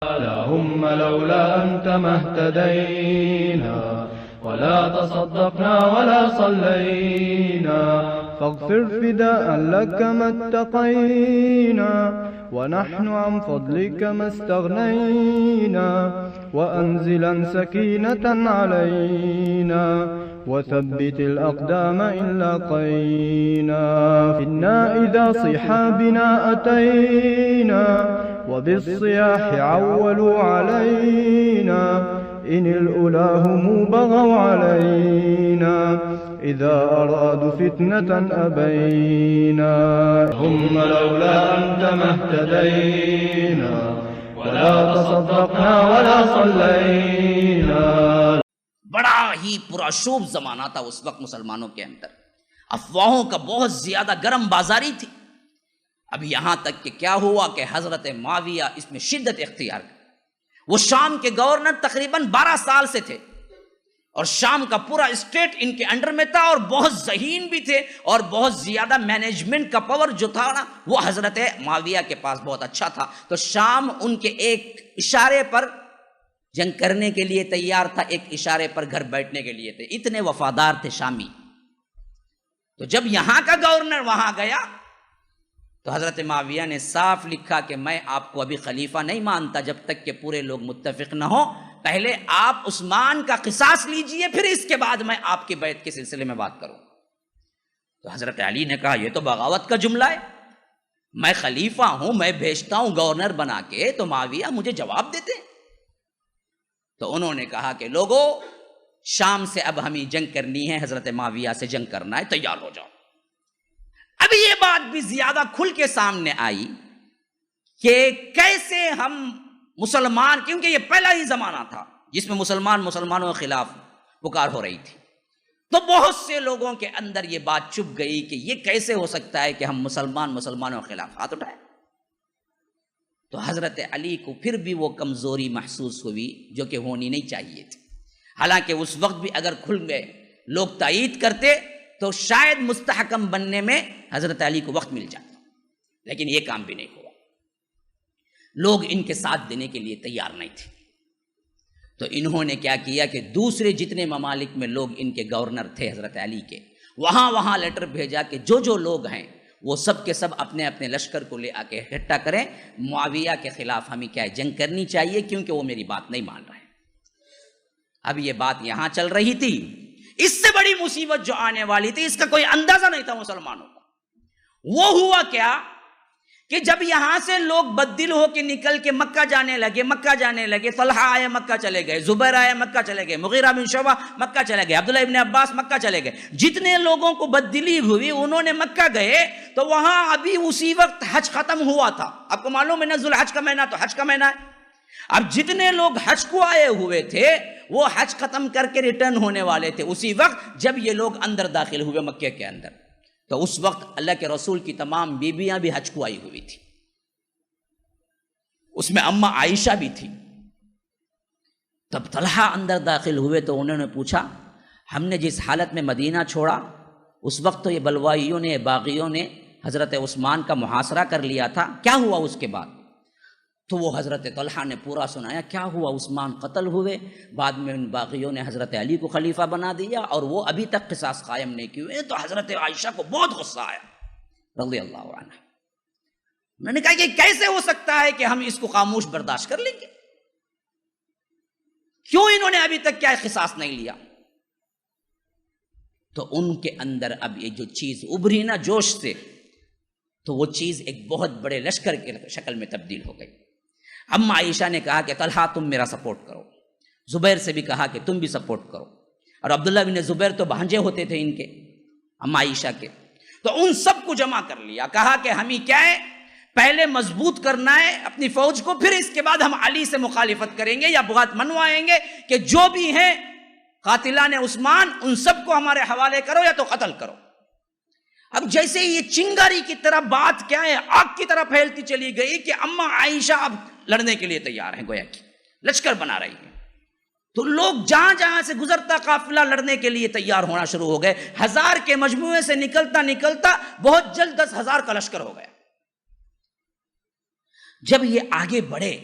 اللهم لولا أنت ما اهتدينا ولا تصدقنا ولا صلينا، فاغفر فداء لك ما اتقينا، ونحن عن فضلك ما استغنينا، وأنزلا سكينة علينا، وثبت الأقدام إن لاقينا، إنا إذا صحابنا أتينا، وبالصياح عولوا علينا، إن الأولى هم بغوا علينا، إذا أرادوا فتنة أبينا. هم لولا أنت ما اهتدينا ولا تصدقنا ولا صلينا. بڑا ہی پراشوب زمانہ تھا اس وقت مسلمانوں کے اندر، افواہوں کا بہت زیادہ گرم بازاری تھی. اب یہاں تک کہ کیا ہوا کہ حضرت معاویہ اس میں شدت اختیار کر، وہ شام کے گورنر تقریباً 12 سال سے تھے، اور شام کا پورا اسٹیٹ ان کے انڈر میں تھا، اور بہت ذہین بھی تھے، اور بہت زیادہ مینجمنٹ کا پاور جو تھا نا وہ حضرت معاویہ کے پاس بہت اچھا تھا. تو شام ان کے ایک اشارے پر جنگ کرنے کے لیے تیار تھا، ایک اشارے پر گھر بیٹھنے کے لیے تھے، اتنے وفادار تھے شامی. تو جب یہاں کا گورنر وہاں گیا تو حضرت معاویہ نے صاف لکھا کہ میں آپ کو ابھی خلیفہ نہیں مانتا جب تک کہ پورے لوگ متفق نہ ہوں، پہلے آپ عثمان کا قصاص لیجئے، پھر اس کے بعد میں آپ کی بیعت کے سلسلے میں بات کروں. تو حضرت علی نے کہا یہ تو بغاوت کا جملہ ہے، میں خلیفہ ہوں، میں بھیجتا ہوں گورنر بنا کے، تو معاویہ مجھے جواب دیتے. تو انہوں نے کہا کہ لوگوں شام سے اب ہمیں جنگ کرنی ہے، حضرت معاویہ سے جنگ کرنا ہے، تیار ہو جاؤ. اب یہ بات بھی زیادہ کھل کے سامنے آئی کہ کیسے ہم مسلمان، کیونکہ یہ پہلا ہی زمانہ تھا جس میں مسلمانوں کے خلاف پکار ہو رہی تھی، تو بہت سے لوگوں کے اندر یہ بات چپ گئی کہ یہ کیسے ہو سکتا ہے کہ ہم مسلمانوں کے خلاف ہاتھ اٹھائیں. تو حضرت علی کو پھر بھی وہ کمزوری محسوس ہوئی جو کہ ہونی نہیں چاہیے تھی. حالانکہ اس وقت بھی اگر کھل گئے لوگ تائید کرتے تو شاید مستحکم بننے میں حضرت علی کو وقت مل جاتا، لیکن یہ کام بھی نہیں ہوا. لوگ ان کے ساتھ دینے کے لیے تیار نہیں تھے. تو انہوں نے کیا کیا کہ دوسرے جتنے ممالک میں لوگ ان کے گورنر تھے حضرت علی کے، وہاں لیٹر بھیجا کہ جو لوگ ہیں وہ سب کے سب اپنے اپنے لشکر کو لے آ کے اکٹھا کریں، معاویہ کے خلاف ہمیں کیا ہے جنگ کرنی چاہیے، کیونکہ وہ میری بات نہیں مان رہے. اب یہ بات یہاں چل رہی تھی، اس سے بڑی مصیبت جو آنے والی تھی اس کا کوئی اندازہ نہیں تھا مسلمانوں کو. وہ ہوا کیا کہ جب یہاں سے لوگ بددل ہو کے نکل کے مکہ جانے لگے، طلحہ آئے مکہ چلے گئے، زبیر آئے مکہ چلے گئے، مغیرہ بن شعبہ مکہ چلے گئے، عبداللہ ابن عباس مکہ چلے گئے. جتنے لوگوں کو بددلی ہوئی انہوں نے مکہ گئے، تو وہاں ابھی اسی وقت حج ختم ہوا تھا. آپ کو معلوم ہے ذو الحج کا مہینہ تو حج کا مہینہ ہے. اب جتنے لوگ حج کو آئے ہوئے تھے وہ حج ختم کر کے ریٹرن ہونے والے تھے اسی وقت جب یہ لوگ اندر داخل ہوئے مکہ کے اندر. تو اس وقت اللہ کے رسول کی تمام بیویاں بھی حج کو آئی ہوئی تھی، اس میں اماں عائشہ بھی تھی. تب طلحہ اندر داخل ہوئے تو انہوں نے پوچھا ہم نے جس حالت میں مدینہ چھوڑا اس وقت تو یہ بلوائیوں نے، باغیوں نے حضرت عثمان کا محاصرہ کر لیا تھا، کیا ہوا اس کے بعد؟ تو وہ حضرت طلحہ نے پورا سنایا کیا ہوا. عثمان قتل ہوئے، بعد میں ان باغیوں نے حضرت علی کو خلیفہ بنا دیا، اور وہ ابھی تک قصاص قائم نہیں کیے. تو حضرت عائشہ کو بہت غصہ آیا رضی اللہ عنہ. میں نے کہا کہ کیسے ہو سکتا ہے کہ ہم اس کو خاموش برداشت کر لیں گے؟ کیوں انہوں نے ابھی تک کیا قصاص نہیں لیا؟ تو ان کے اندر اب یہ جو چیز ابھری نا جوش سے، تو وہ چیز ایک بہت بڑے لشکر کی شکل میں تبدیل ہو گئی. اما عائشہ نے کہا کہ طلحہ تم میرا سپورٹ کرو، زبیر سے بھی کہا کہ تم بھی سپورٹ کرو، اور عبداللہ بن زبیر تو بھانجے ہوتے تھے ان کے اما عائشہ کے. تو ان سب کو جمع کر لیا، کہا کہ ہمیں کیا ہے پہلے مضبوط کرنا ہے اپنی فوج کو، پھر اس کے بعد ہم علی سے مخالفت کریں گے یا بغات منوائیں گے کہ جو بھی ہیں قاتلان عثمان ان سب کو ہمارے حوالے کرو یا تو قتل کرو. اب جیسے یہ چنگاری کی طرح بات کیا ہے آگ کی طرح پھیلتی چلی گئی کہ اما عائشہ اب لڑنے کے لیے تیار ہیں، گویا کہ لشکر بنا رہی ہیں. تو لوگ جہاں سے گزرتا قافلہ لڑنے کے لیے تیار ہونا شروع ہو گئے. 1000 کے مجموعے سے نکلتا بہت جلد 10,000 کا لشکر ہو گیا. جب یہ آگے بڑھے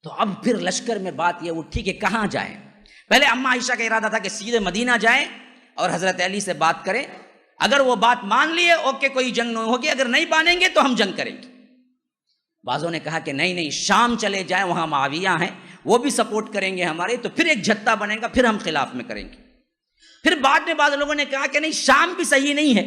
تو اب پھر لشکر میں بات یہ اٹھی کہ کہاں جائیں. پہلے اماں عائشہ کا ارادہ تھا کہ سیدھے مدینہ جائیں اور حضرت علی سے بات کریں. اگر وہ بات مان لیے اوکے کوئی جنگ نہیں ہوگی، اگر نہیں مانیں گے تو ہم جنگ کریں گے. بعضوں نے کہا کہ نہیں شام چلے جائیں، وہاں معاویہ ہیں وہ بھی سپورٹ کریں گے ہمارے، تو پھر ایک جتھا بنے گا، پھر ہم خلاف میں کریں گے. پھر بعد میں بعض لوگوں نے کہا کہ نہیں شام بھی صحیح نہیں ہے،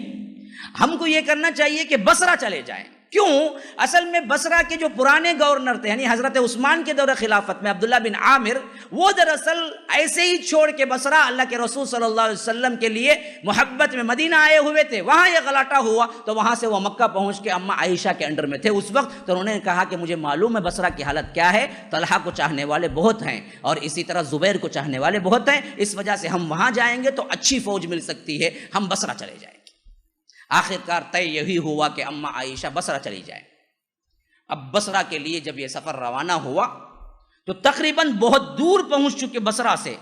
ہم کو یہ کرنا چاہیے کہ بصرہ چلے جائیں. کیوں؟ اصل میں بصرہ کے جو پرانے گورنر تھے یعنی حضرت عثمان کے دور خلافت میں عبداللہ بن عامر، وہ دراصل ایسے ہی چھوڑ کے بصرہ اللہ کے رسول صلی اللہ علیہ وسلم کے لیے محبت میں مدینہ آئے ہوئے تھے. وہاں یہ غلاٹہ ہوا تو وہاں سے وہ مکہ پہنچ کے اماں عائشہ کے انڈر میں تھے اس وقت. تو انہوں نے کہا کہ مجھے معلوم ہے بصرہ کی حالت کیا ہے، طلحہ کو چاہنے والے بہت ہیں اور اسی طرح زبیر کو چاہنے والے بہت ہیں، اس وجہ سے ہم وہاں جائیں گے تو اچھی فوج مل سکتی ہے، ہم بصرہ چلے جائیں گے. آخرکار طے یہی ہوا کہ اماں عائشہ بصرہ چلی جائیں. اب بصرہ کے لیے جب یہ سفر روانہ ہوا تو تقریباً بہت دور پہنچ چکے بصرہ سے،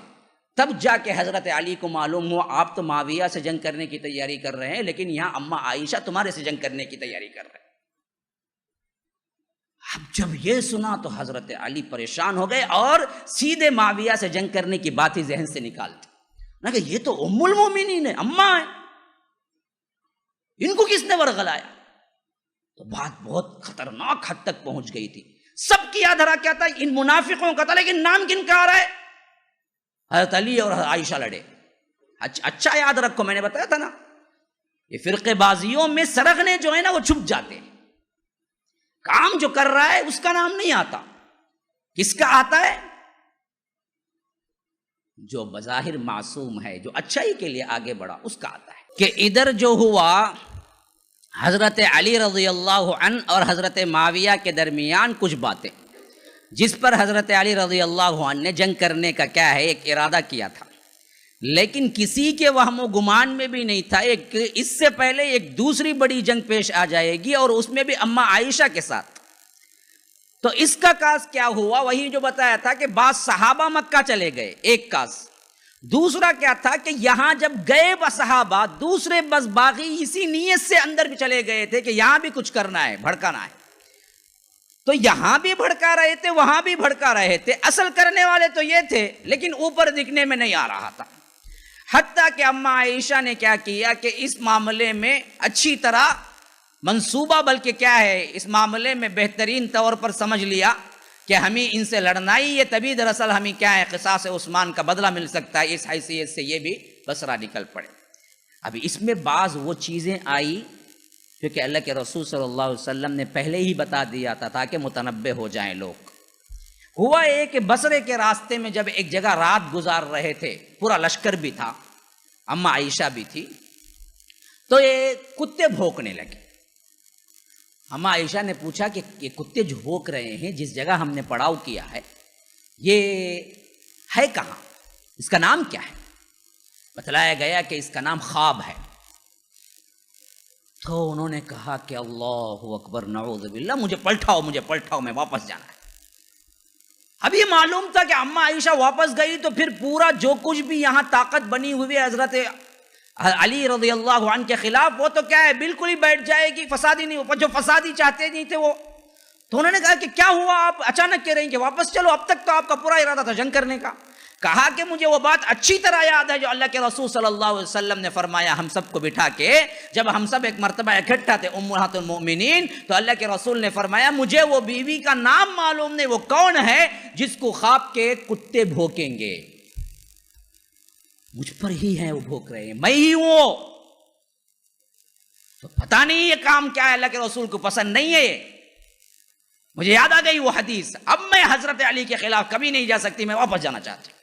تب جا کے حضرت علی کو معلوم ہوا آپ تو معاویہ سے جنگ کرنے کی تیاری کر رہے ہیں، لیکن یہاں اماں عائشہ تمہارے سے جنگ کرنے کی تیاری کر رہے ہیں. اب جب یہ سنا تو حضرت علی پریشان ہو گئے اور سیدھے معاویہ سے جنگ کرنے کی بات ہی ذہن سے نکال دی. نہ کہ یہ تو ام المومنین ہے، اماں ہے، ان کو کس نے ورغلایا؟ تو بات بہت خطرناک حد تک پہنچ گئی تھی. سب کی یاد رہا کیا تھا؟ ان منافقوں کا تھا، لیکن نام کن کا آ رہا ہے؟ حضرت علی اور عائشہ لڑے. اچھا یاد رکھو، میں نے بتایا تھا نا یہ فرقے بازیوں میں سرغنے جو ہے نا وہ چھپ جاتے ہیں. کام جو کر رہا ہے اس کا نام نہیں آتا، کس کا آتا ہے؟ جو بظاہر معصوم ہے، جو اچھائی کے لیے آگے بڑھا، اس کا آتا ہے. کہ ادھر جو ہوا حضرت علی رضی اللہ عنہ اور حضرت معاویہ کے درمیان کچھ باتیں جس پر حضرت علی رضی اللہ عنہ نے جنگ کرنے کا کیا ہے ایک ارادہ کیا تھا، لیکن کسی کے وہم و گمان میں بھی نہیں تھا ایک اس سے پہلے ایک دوسری بڑی جنگ پیش آ جائے گی اور اس میں بھی اماں عائشہ کے ساتھ. تو اس کا کاس کیا ہوا؟ وہی جو بتایا تھا کہ بعض صحابہ مکہ چلے گئے، ایک کاس. دوسرا کیا تھا کہ یہاں جب گئے صحابہ دوسرے بس باغی اسی نیت سے اندر بھی چلے گئے تھے کہ یہاں بھی کچھ کرنا ہے، بھڑکانا ہے. تو یہاں بھی بھڑکا رہے تھے، وہاں بھی بھڑکا رہے تھے. اصل کرنے والے تو یہ تھے لیکن اوپر دکھنے میں نہیں آ رہا تھا. حتیٰ کہ اماں عائشہ نے کیا کیا کہ اس معاملے میں اچھی طرح منصوبہ، بلکہ کیا ہے اس معاملے میں بہترین طور پر سمجھ لیا کہ ہمیں ان سے لڑنا ہی ہے، تبھی دراصل ہمیں کیا ہے قصاص عثمان کا بدلہ مل سکتا ہے. اس حیثیت سے یہ بھی بصرہ نکل پڑے. اب اس میں بعض وہ چیزیں آئی کیونکہ اللہ کے رسول صلی اللہ علیہ وسلم نے پہلے ہی بتا دیا تھا تاکہ متنبہ ہو جائیں لوگ. ہوا یہ کہ بصرے کے راستے میں جب ایک جگہ رات گزار رہے تھے، پورا لشکر بھی تھا، اماں عائشہ بھی تھی، تو یہ کتے بھونکنے لگے. اماں عائشہ نے پوچھا کہ یہ کتے جو بھونک رہے ہیں جس جگہ ہم نے پڑاؤ کیا ہے یہ ہے کہاں، اس کا نام کیا ہے؟ بتلایا گیا کہ اس کا نام خواب ہے. تو انہوں نے کہا کہ اللہ اکبر، نعوذ باللہ، مجھے پلٹاؤ، میں واپس جانا ہے. اب یہ معلوم تھا کہ اماں عائشہ واپس گئی تو پھر پورا جو کچھ بھی یہاں طاقت بنی ہوئی ہے حضرت علی رضی اللہ عنہ کے خلاف وہ تو کیا ہے بالکل ہی بیٹھ جائے گی، فسادی نہیں ہو، جو فسادی چاہتے نہیں تھے وہ. تو انہوں نے کہا کہ کیا ہوا، آپ اچانک کہہ رہے ہیں کہ واپس چلو، اب تک تو آپ کا پورا ارادہ تھا جنگ کرنے کا. کہا کہ مجھے وہ بات اچھی طرح یاد ہے جو اللہ کے رسول صلی اللہ علیہ وسلم نے فرمایا ہم سب کو بٹھا کے، جب ہم سب ایک مرتبہ اکٹھا تھے امہات المؤمنین، تو اللہ کے رسول نے فرمایا مجھے وہ بیوی کا نام معلوم نہیں، وہ کون ہے جس کو خواب کے کتے بھونکیں گے. مجھ پر ہی ہیں وہ بھونک رہے ہیں، میں ہی ہوں. تو پتہ نہیں یہ کام کیا ہے، اللہ کے رسول کو پسند نہیں ہے. مجھے یاد آ گئی وہ حدیث، اب میں حضرت علی کے خلاف کبھی نہیں جا سکتی، میں واپس جانا چاہتی ہوں.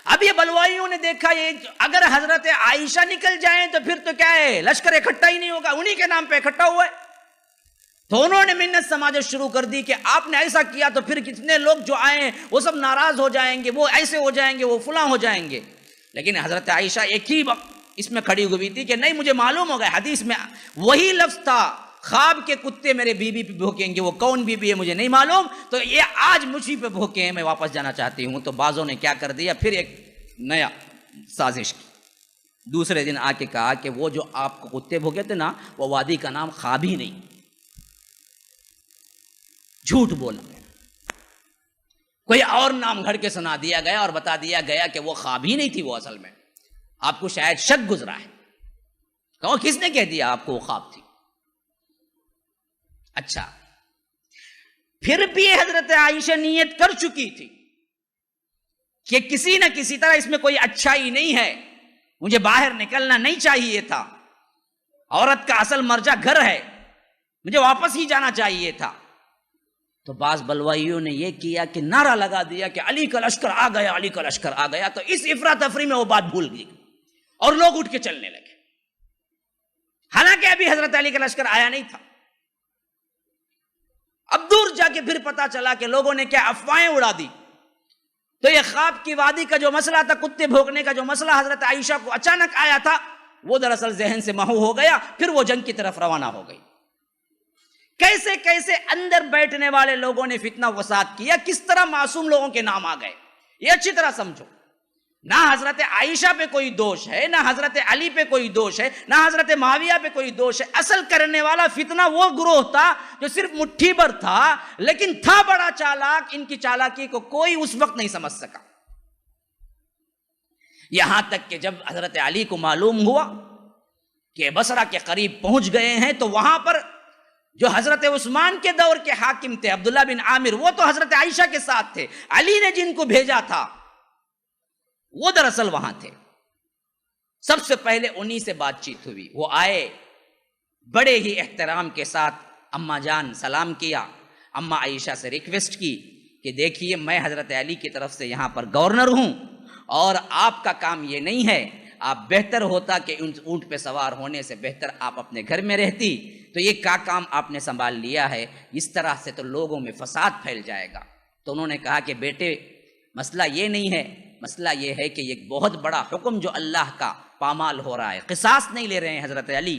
اب یہ بلوائیوں نے دیکھا یہ اگر حضرت عائشہ نکل جائیں تو پھر تو کیا ہے لشکر اکٹھا ہی نہیں ہوگا، انہی کے نام پہ اکٹھا ہوا ہے. تو انہوں نے منت سماجت شروع کر دی کہ آپ نے ایسا کیا تو پھر کتنے لوگ جو آئیں وہ سب ناراض ہو جائیں گے، وہ ایسے ہو جائیں گے، وہ فلاں ہو جائیں گے. لیکن حضرت عائشہ ایک ہی وقت اس میں کھڑی ہوئی تھی کہ نہیں، مجھے معلوم ہو گیا، حدیث میں وہی لفظ تھا، خواب کے کتے میرے بیوی پہ بھونکیں گے، وہ کون بیوی ہے مجھے نہیں معلوم، تو یہ آج مجھے پہ بھونکے ہیں، میں واپس جانا چاہتی ہوں. تو بعضوں نے کیا کر دیا، پھر ایک نیا سازش کی. دوسرے دن آ کے کہا کہ وہ جو آپ کو کتے بھونکے تھے نا، وہ وادی کا نام خواب ہی نہیں، جھوٹ بولا. کوئی اور نام گھڑ کے سنا دیا گیا اور بتا دیا گیا کہ وہ خواب ہی نہیں تھی، وہ اصل میں آپ کو شاید شک گزرا ہے، کہو کس نے کہہ دیا آپ کو وہ خواب تھی؟ اچھا، پھر بھی حضرت عائشہ نیت کر چکی تھی کہ کسی نہ کسی طرح اس میں کوئی اچھائی نہیں ہے، مجھے باہر نکلنا نہیں چاہیے تھا، عورت کا اصل مرجع گھر ہے، مجھے واپس ہی جانا چاہیے تھا۔ تو بعض بلوائیوں نے یہ کیا کہ نعرہ لگا دیا کہ علی کا لشکر آ گیا، علی کا لشکر آ گیا، تو اس افراتفری میں وہ بات بھول گئی اور لوگ اٹھ کے چلنے لگے، حالانکہ ابھی حضرت علی کا لشکر آیا نہیں تھا۔ اب دور جا کے پھر پتا چلا کہ لوگوں نے کیا افواہیں اڑا دی۔ تو یہ خواب کی وادی کا جو مسئلہ تھا، کتے بھونکنے کا جو مسئلہ حضرت عائشہ کو اچانک آیا تھا، وہ دراصل ذہن سے محو ہو گیا، پھر وہ جنگ کی طرف روانہ ہو گئی۔ کیسے کیسے اندر بیٹھنے والے لوگوں نے فتنہ فساد کیا، کس طرح معصوم لوگوں کے نام آ گئے، یہ اچھی طرح سمجھو۔ نہ حضرت عائشہ پہ کوئی دوش ہے، نہ حضرت علی پہ کوئی دوش ہے، نہ حضرت معاویہ پہ کوئی دوش ہے۔ اصل کرنے والا فتنہ وہ گروہ تھا جو صرف مٹھی بھر تھا، لیکن تھا بڑا چالاک، ان کی چالاکی کو کوئی اس وقت نہیں سمجھ سکا۔ یہاں تک کہ جب حضرت علی کو معلوم ہوا کہ بصرہ کے قریب پہنچ گئے ہیں، تو وہاں پر جو حضرت عثمان کے دور کے حاکم تھے عبداللہ بن عامر، وہ تو حضرت عائشہ کے ساتھ تھے، علی نے جن کو بھیجا تھا وہ دراصل وہاں تھے۔ سب سے پہلے انہی سے بات چیت ہوئی، وہ آئے، بڑے ہی احترام کے ساتھ اماں جان سلام کیا، اماں عائشہ سے ریکویسٹ کی کہ دیکھیے میں حضرت علی کی طرف سے یہاں پر گورنر ہوں، اور آپ کا کام یہ نہیں ہے، آپ بہتر ہوتا کہ اونٹ پہ سوار ہونے سے بہتر آپ اپنے گھر میں رہتی، تو یہ کیا کام آپ نے سنبھال لیا ہے، اس طرح سے تو لوگوں میں فساد پھیل جائے گا۔ تو انہوں نے کہا کہ بیٹے مسئلہ یہ نہیں ہے، مسئلہ یہ ہے کہ یہ بہت بڑا حکم جو اللہ کا پامال ہو رہا ہے، قصاص نہیں لے رہے ہیں حضرت علی،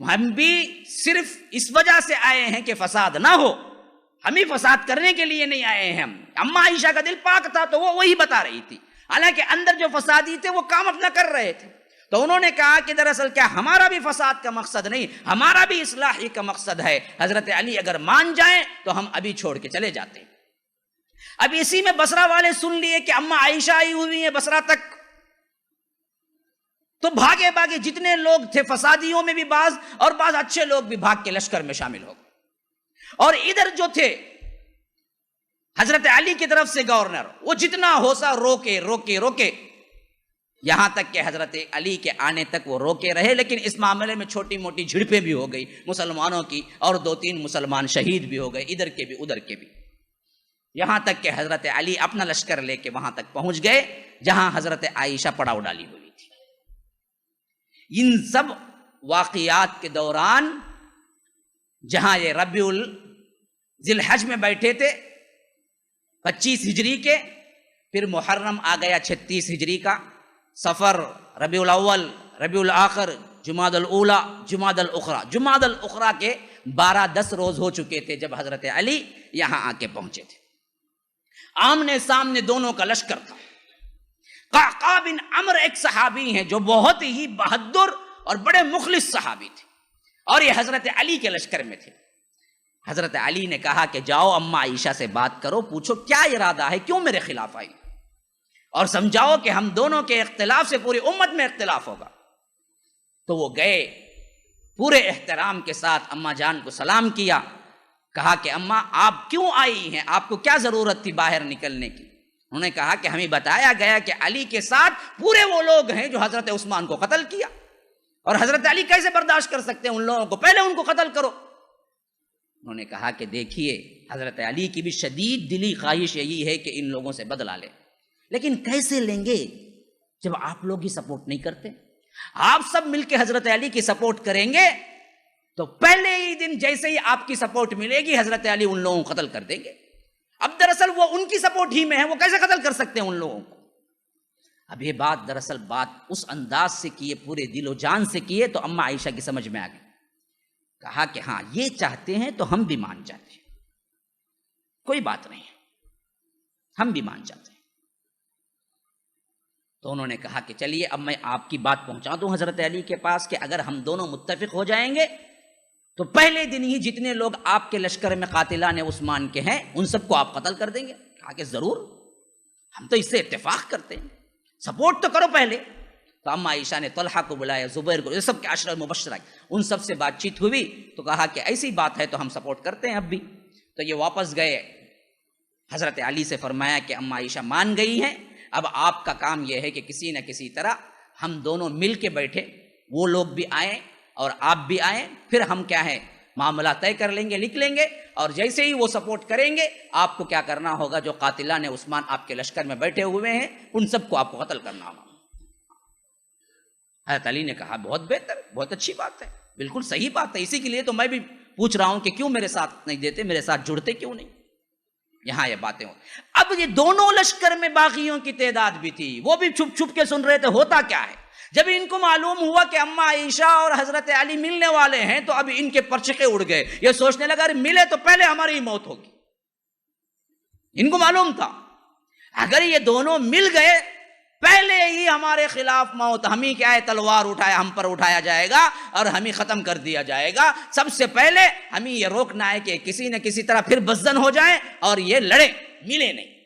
ہم بھی صرف اس وجہ سے آئے ہیں کہ فساد نہ ہو، ہم ہی فساد کرنے کے لیے نہیں آئے ہیں۔ اماں عائشہ کا دل پاک تھا تو وہ وہی بتا رہی تھی، حالانکہ اندر جو فسادی تھے وہ کام اپنا کر رہے تھے۔ تو انہوں نے کہا کہ دراصل کیا ہمارا بھی فساد کا مقصد نہیں، ہمارا بھی اصلاحی کا مقصد ہے، حضرت علی اگر مان جائیں تو ہم ابھی چھوڑ کے چلے جاتے۔ اب اسی میں بصرہ والے سن لیے کہ اماں عائشہ آئی ہوئی ہیں بصرہ تک، تو بھاگے بھاگے جتنے لوگ تھے فسادیوں میں بھی بعض، اور بعض اچھے لوگ بھی بھاگ کے لشکر میں شامل ہو گئے، اور ادھر جو تھے حضرت علی کی طرف سے گورنر، وہ جتنا ہوسا روکے روکے روکے، یہاں تک کہ حضرت علی کے آنے تک وہ روکے رہے، لیکن اس معاملے میں چھوٹی موٹی جھڑپیں بھی ہو گئی مسلمانوں کی، اور 2-3 مسلمان شہید بھی ہو گئے، ادھر کے بھی ادھر کے بھی، یہاں تک کہ حضرت علی اپنا لشکر لے کے وہاں تک پہنچ گئے جہاں حضرت عائشہ پڑاؤ ڈالی ہوئی تھی۔ ان سب واقعات کے دوران جہاں یہ ربیع ذی الحج میں بیٹھے تھے 25 ہجری کے، پھر محرم آ گیا 36 ہجری کا، صفر، ربیع الاول، ربیع الاخر، جمادی الاولیٰ، جمادی الاخری، جمادی الاخری کے 12-10 روز ہو چکے تھے جب حضرت علی یہاں آ کے پہنچے تھے۔ آمنے سامنے دونوں کا لشکر تھا۔ قعقاع بن عمرو ایک صحابی ہیں جو بہت ہی بہادر اور بڑے مخلص صحابی تھے، اور یہ حضرت علی کے لشکر میں تھے۔ حضرت علی نے کہا کہ جاؤ اماں عائشہ سے بات کرو، پوچھو کیا ارادہ ہے، کیوں میرے خلاف آئی، اور سمجھاؤ کہ ہم دونوں کے اختلاف سے پوری امت میں اختلاف ہوگا۔ تو وہ گئے، پورے احترام کے ساتھ اماں جان کو سلام کیا، کہا کہ اماں آپ کیوں آئی ہیں، آپ کو کیا ضرورت تھی باہر نکلنے کی؟ انہوں نے کہا کہ ہمیں بتایا گیا کہ علی کے ساتھ پورے وہ لوگ ہیں جو حضرت عثمان کو قتل کیا، اور حضرت علی کیسے برداشت کر سکتے ہیں ان لوگوں کو، پہلے ان کو قتل کرو۔ انہوں نے کہا کہ دیکھیے حضرت علی کی بھی شدید دلی خواہش یہی ہے کہ ان لوگوں سے بدلہ لیں، لیکن کیسے لیں گے جب آپ لوگ ہی سپورٹ نہیں کرتے؟ آپ سب مل کے حضرت علی کی سپورٹ کریں گے تو پہلے ہی دن جیسے ہی آپ کی سپورٹ ملے گی حضرت علی ان لوگوں کو قتل کر دیں گے۔ اب دراصل وہ ان کی سپورٹ ہی میں ہے، وہ کیسے قتل کر سکتے ہیں ان لوگوں کو؟ اب یہ بات دراصل بات اس انداز سے کیے، پورے دل و جان سے کیے، تو اماں عائشہ کی سمجھ میں آ گئی، کہا کہ ہاں یہ چاہتے ہیں تو ہم بھی مان جاتے ہیں، کوئی بات نہیں ہے، ہم بھی مان جاتے ہیں۔ تو انہوں نے کہا کہ چلیے اب میں آپ کی بات پہنچا دوں حضرت علی کے پاس کہ اگر ہم دونوں متفق ہو جائیں گے تو پہلے دن ہی جتنے لوگ آپ کے لشکر میں قاتلان عثمان کے ہیں ان سب کو آپ قتل کر دیں گے؟ کہا کہ ضرور، ہم تو اس سے اتفاق کرتے ہیں، سپورٹ تو کرو پہلے۔ تو اما عائشہ نے طلحہ کو بلایا، زبیر کو، یہ سب کے عشرہ مبشرہ، ان سب سے بات چیت ہوئی تو کہا کہ ایسی بات ہے تو ہم سپورٹ کرتے ہیں اب بھی۔ تو یہ واپس گئے، حضرت علی سے فرمایا کہ اما عائشہ مان گئی ہیں، اب آپ کا کام یہ ہے کہ کسی نہ کسی طرح ہم دونوں مل کے بیٹھے، وہ لوگ بھی آئیں اور آپ بھی آئیں، پھر ہم کیا ہے معاملہ طے کر لیں گے، لکھ لیں گے، اور جیسے ہی وہ سپورٹ کریں گے آپ کو کیا کرنا ہوگا، جو قاتلان عثمان آپ کے لشکر میں بیٹھے ہوئے ہیں ان سب کو آپ کو قتل کرنا ہوگا۔ حضرت علی نے کہا بہت بہتر، بہت اچھی بات ہے، بالکل صحیح بات ہے، اسی کے لیے تو میں بھی پوچھ رہا ہوں کہ کیوں میرے ساتھ نہیں دیتے، میرے ساتھ جڑتے کیوں نہیں، یہاں یہ باتیں ہوں۔ اب یہ دونوں لشکر میں باغیوں کی تعداد بھی تھی، وہ بھی چھپ چھپ کے سن رہے تھے ہوتا کیا ہے۔ جب ان کو معلوم ہوا کہ اما عائشہ اور حضرت علی ملنے والے ہیں تو اب ان کے پرچقے اڑ گئے، یہ سوچنے لگا ملے تو پہلے ہماری ہی موت ہوگی۔ ان کو معلوم تھا اگر یہ دونوں مل گئے پہلے ہی ہمارے خلاف موت، ہم ہی کیا ہے تلوار اٹھایا، ہم پر اٹھایا جائے گا اور ہم ہی ختم کر دیا جائے گا۔ سب سے پہلے ہمیں یہ روکنا ہے کہ کسی نہ کسی طرح پھر بزن ہو جائیں اور یہ لڑیں، ملے نہیں۔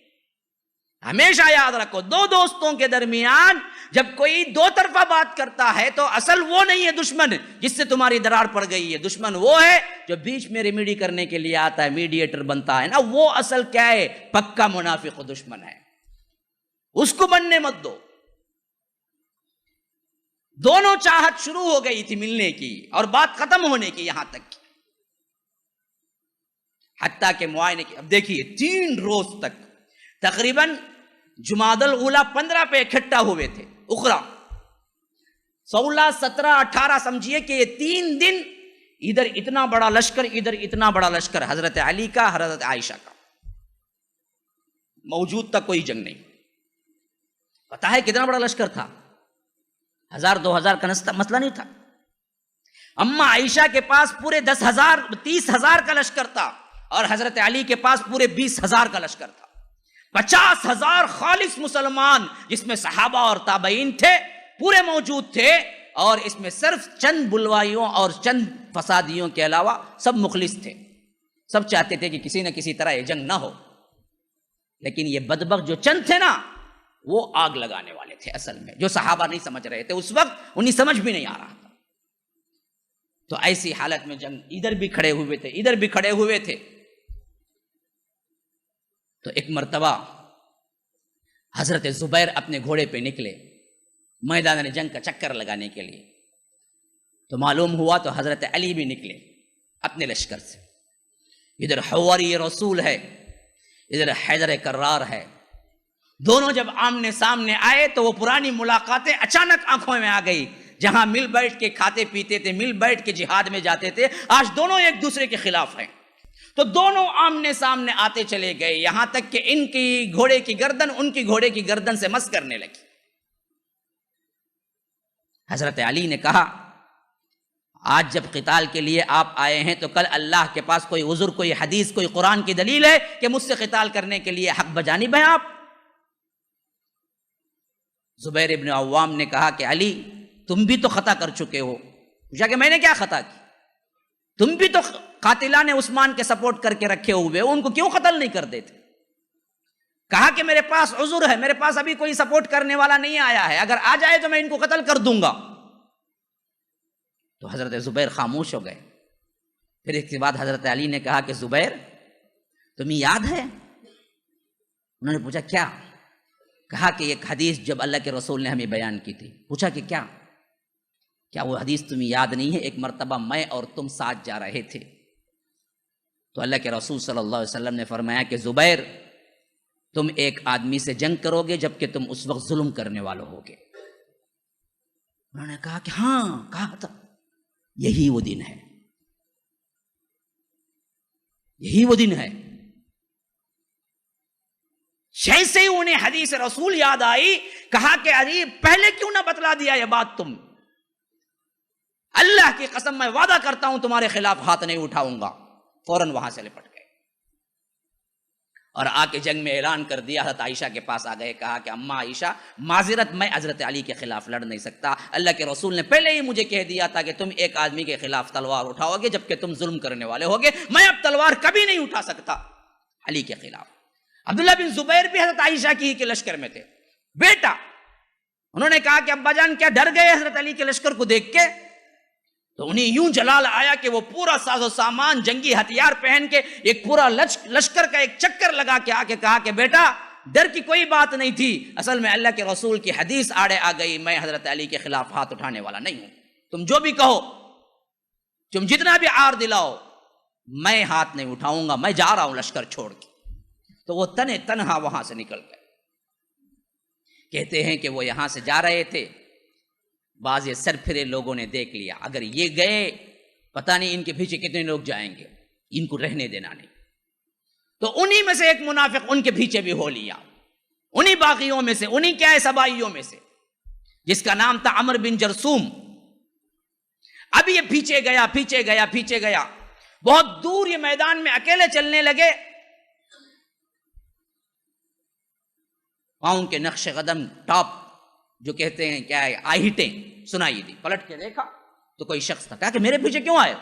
ہمیشہ یاد رکھو دو دوستوں کے درمیان جب کوئی دو طرفہ بات کرتا ہے تو اصل وہ نہیں ہے دشمن جس سے تمہاری درار پڑ گئی ہے، دشمن وہ ہے جو بیچ میں ریمیڈی کرنے کے لیے آتا ہے، میڈیٹر بنتا ہے نا، وہ اصل کیا ہے پکا منافق و دشمن ہے، اس کو بننے مت دو۔ دونوں چاہت شروع ہو گئی تھی ملنے کی اور بات ختم ہونے کی، یہاں تک کی حتیٰ کہ معائنے کی۔ اب دیکھیے 3 روز تک تقریباً جمادی الاولیٰ 15 پہ اکٹھا ہوئے تھے، اخرا 16 17 18 سمجھیے کہ یہ 3 دن ادھر اتنا بڑا لشکر، ادھر اتنا بڑا لشکر، حضرت علی کا، حضرت عائشہ کا، موجود تک کوئی جنگ نہیں۔ پتا ہے کتنا بڑا لشکر تھا؟ 1000 2000 کا مسئلہ نہیں تھا۔ اما عائشہ کے پاس پورے 10,000 30,000 کا لشکر تھا اور حضرت علی کے پاس پورے 20,000 کا لشکر تھا۔ 50,000 خالص مسلمان جس میں صحابہ اور تابعین تھے پورے موجود تھے، اور اس میں صرف چند بلوائیوں اور چند فسادیوں کے علاوہ سب مخلص تھے، سب چاہتے تھے کہ کسی نہ کسی طرح یہ جنگ نہ ہو۔ لیکن یہ بدبخت جو چند تھے نا وہ آگ لگانے والے تھے، اصل میں جو صحابہ نہیں سمجھ رہے تھے اس وقت، انہیں سمجھ بھی نہیں آ رہا تھا۔ تو ایسی حالت میں جنگ ادھر بھی کھڑے ہوئے تھے، ادھر بھی کھڑے ہوئے تھے۔ تو ایک مرتبہ حضرت زبیر اپنے گھوڑے پہ نکلے میدان جنگ کا چکر لگانے کے لیے، تو معلوم ہوا تو حضرت علی بھی نکلے اپنے لشکر سے، ادھر حواری رسول ہے، ادھر حیدر کرار ہے۔ دونوں جب آمنے سامنے آئے تو وہ پرانی ملاقاتیں اچانک آنکھوں میں آ گئی، جہاں مل بیٹھ کے کھاتے پیتے تھے، مل بیٹھ کے جہاد میں جاتے تھے، آج دونوں ایک دوسرے کے خلاف ہیں۔ تو دونوں آمنے سامنے آتے چلے گئے، یہاں تک کہ ان کی گھوڑے کی گردن ان کی گھوڑے کی گردن سے مس کرنے لگی۔ حضرت علی نے کہا آج جب قتال کے لیے آپ آئے ہیں تو کل اللہ کے پاس کوئی عذر، کوئی حدیث، کوئی قرآن کی دلیل ہے کہ مجھ سے قتال کرنے کے لیے حق بجانب ہیں آپ؟ زبیر ابن عوام نے کہا کہ علی تم بھی تو خطا کر چکے ہو۔ پوچھا کہ میں نے کیا خطا کی؟ تم بھی تو قاتلان عثمان کے سپورٹ کر کے رکھے ہوئے ہو، ان کو کیوں قتل نہیں کر دیتے؟ کہا کہ میرے پاس عذر ہے، میرے پاس ابھی کوئی سپورٹ کرنے والا نہیں آیا ہے، اگر آ جائے تو میں ان کو قتل کر دوں گا۔ تو حضرت زبیر خاموش ہو گئے۔ پھر اس کے بعد حضرت علی نے کہا کہ زبیر تمہیں یاد ہے؟ انہوں نے پوچھا کیا؟ کہا کہ ایک حدیث جب اللہ کے رسول نے ہمیں بیان کی تھی۔ پوچھا کہ کیا وہ حدیث تمہیں یاد نہیں ہے؟ ایک مرتبہ میں اور تم ساتھ جا رہے تھے تو اللہ کے رسول صلی اللہ علیہ وسلم نے فرمایا کہ زبیر تم ایک آدمی سے جنگ کرو گے جبکہ تم اس وقت ظلم کرنے والے ہوگے۔ انہوں نے کہا کہ ہاں کہا تھا، یہی وہ دن ہے، یہی وہ دن ہے۔ جیسے ہی انہیں حدیث رسول یاد آئی کہا کہ علی پہلے کیوں نہ بتلا دیا یہ بات تم؟ اللہ کی قسم میں وعدہ کرتا ہوں تمہارے خلاف ہاتھ نہیں اٹھاؤں گا۔ فوراً وہاں سے لپٹ گئے۔ اور آ کے جنگ میں اعلان کر دیا. حضرت عائشہ کے پاس آ گئے, کہا کہ اماں عائشہ معذرت, میں حضرت علی کے خلاف لڑ نہیں سکتا. اللہ کے رسول نے پہلے ہی مجھے کہہ دیا تھا کہ تم ایک آدمی کے خلاف تلوار اٹھاؤ گے جبکہ تم ظلم کرنے والے ہوگے. میں اب تلوار کبھی نہیں اٹھا سکتا علی کے خلاف. عبداللہ بن زبیر بھی حضرت عائشہ کی کے لشکر میں تھے, بیٹا. انہوں نے کہا کہ ابا جان کیا ڈر گئے حضرت علی کے لشکر کو دیکھ کے؟ تو انہیں یوں جلال آیا کہ وہ پورا ساز و سامان جنگی ہتھیار پہن کے ایک پورا لشکر کا ایک چکر لگا کے آ کے کہا کہ بیٹا ڈر کی کوئی بات نہیں تھی, اصل میں اللہ کے رسول کی حدیث آڑے آ گئی, میں حضرت علی کے خلاف ہاتھ اٹھانے والا نہیں ہوں. تم جو بھی کہو, تم جتنا بھی آر دلاؤ, میں ہاتھ نہیں اٹھاؤں گا, میں جا رہا ہوں لشکر چھوڑ کے. تو وہ تنہا وہاں سے نکل گئے. کہتے ہیں کہ وہ یہاں سے جا رہے تھے, بعض یہ سر پھرے لوگوں نے دیکھ لیا, اگر یہ گئے پتہ نہیں ان کے پیچھے کتنے لوگ جائیں گے, ان کو رہنے دینا نہیں. تو انہی میں سے ایک منافق ان کے پیچھے بھی ہو لیا, انہی باغیوں میں سے, انہی کیا ہے سبائیوں میں سے, جس کا نام تھا عمر بن جرثوم. اب یہ پیچھے گیا, بہت دور یہ میدان میں اکیلے چلنے لگے. پاؤں کے نقش قدم ٹاپ جو کہتے ہیں کیا ہے آہٹیں سنائی دی. پلٹ کے دیکھا تو کوئی شخص تھا. کہا کہ میرے پیچھے کیوں آئے؟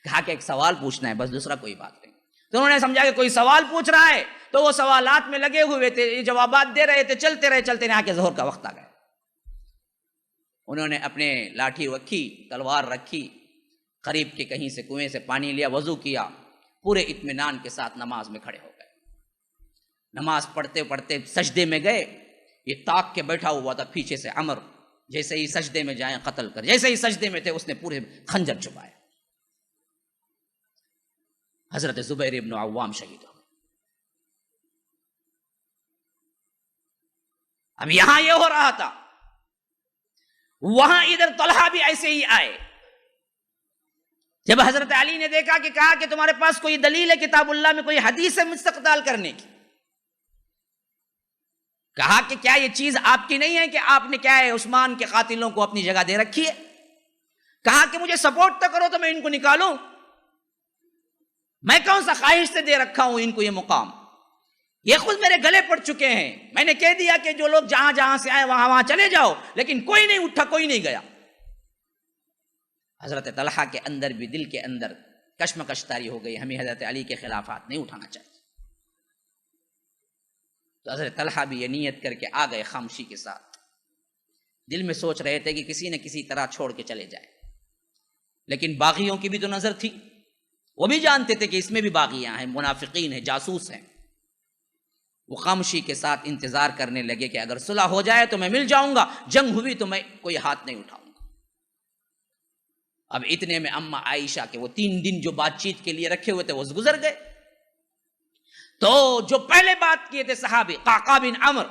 کہا کہ ایک سوال پوچھنا ہے, بس دوسرا کوئی بات نہیں. تو انہوں نے سمجھا کہ کوئی سوال پوچھ رہا ہے, تو وہ سوالات میں لگے ہوئے تھے, یہ جوابات دے رہے تھے. چلتے رہے آ کے ظہر کا وقت آ گیا. انہوں نے اپنے لاٹھی رکھی, تلوار رکھی, قریب کے کہیں سے کنویں سے پانی لیا, وضو کیا, پورے اطمینان کے ساتھ نماز میں کھڑے ہو گئے. نماز پڑھتے پڑھتے سجدے میں گئے. یہ تاک کے بیٹھا ہوا تھا پیچھے سے عمر, جیسے ہی سجدے میں جائیں قتل کر, جیسے ہی سجدے میں تھے اس نے پورے خنجر چھپایا. حضرت زبیر ابن عوام شہید ہو گئے. اب یہاں یہ ہو رہا تھا, وہاں ادھر طلحہ بھی ایسے ہی آئے. جب حضرت علی نے دیکھا کہ کہا کہ تمہارے پاس کوئی دلیل ہے کتاب اللہ میں, کوئی حدیث ہے مستقبال کرنے کی؟ کہا کہ کیا یہ چیز آپ کی نہیں ہے کہ آپ نے کیا ہے عثمان کے قاتلوں کو اپنی جگہ دے رکھی ہے؟ کہا کہ مجھے سپورٹ تو کرو تو میں ان کو نکالوں. میں کون سا خواہش سے دے رکھا ہوں ان کو یہ مقام؟ یہ خود میرے گلے پڑ چکے ہیں. میں نے کہہ دیا کہ جو لوگ جہاں سے آئے وہاں چلے جاؤ, لیکن کوئی نہیں اٹھا, کوئی نہیں گیا. حضرت طلحہ کے اندر بھی دل کے اندر کشمکش طاری ہو گئی, ہمیں حضرت علی کے خلاف ہاتھ نہیں اٹھانا چاہیے. تو حضرت طلحہ بھی یہ نیت کر کے آ گئے خاموشی کے ساتھ. دل میں سوچ رہے تھے کہ کسی نہ کسی طرح چھوڑ کے چلے جائے, لیکن باغیوں کی بھی تو نظر تھی, وہ بھی جانتے تھے کہ اس میں بھی باغیاں ہیں, منافقین ہیں, جاسوس ہیں. وہ خاموشی کے ساتھ انتظار کرنے لگے کہ اگر صلح ہو جائے تو میں مل جاؤں گا, جنگ ہوئی تو میں کوئی ہاتھ نہیں اٹھاؤں گا. اب اتنے میں اماں عائشہ کے وہ 3 دن جو بات چیت کے لیے رکھے ہوئے تھے وہ گزر گئے. تو جو پہلے بات کیے تھے صحابی قعقاع بن عمر,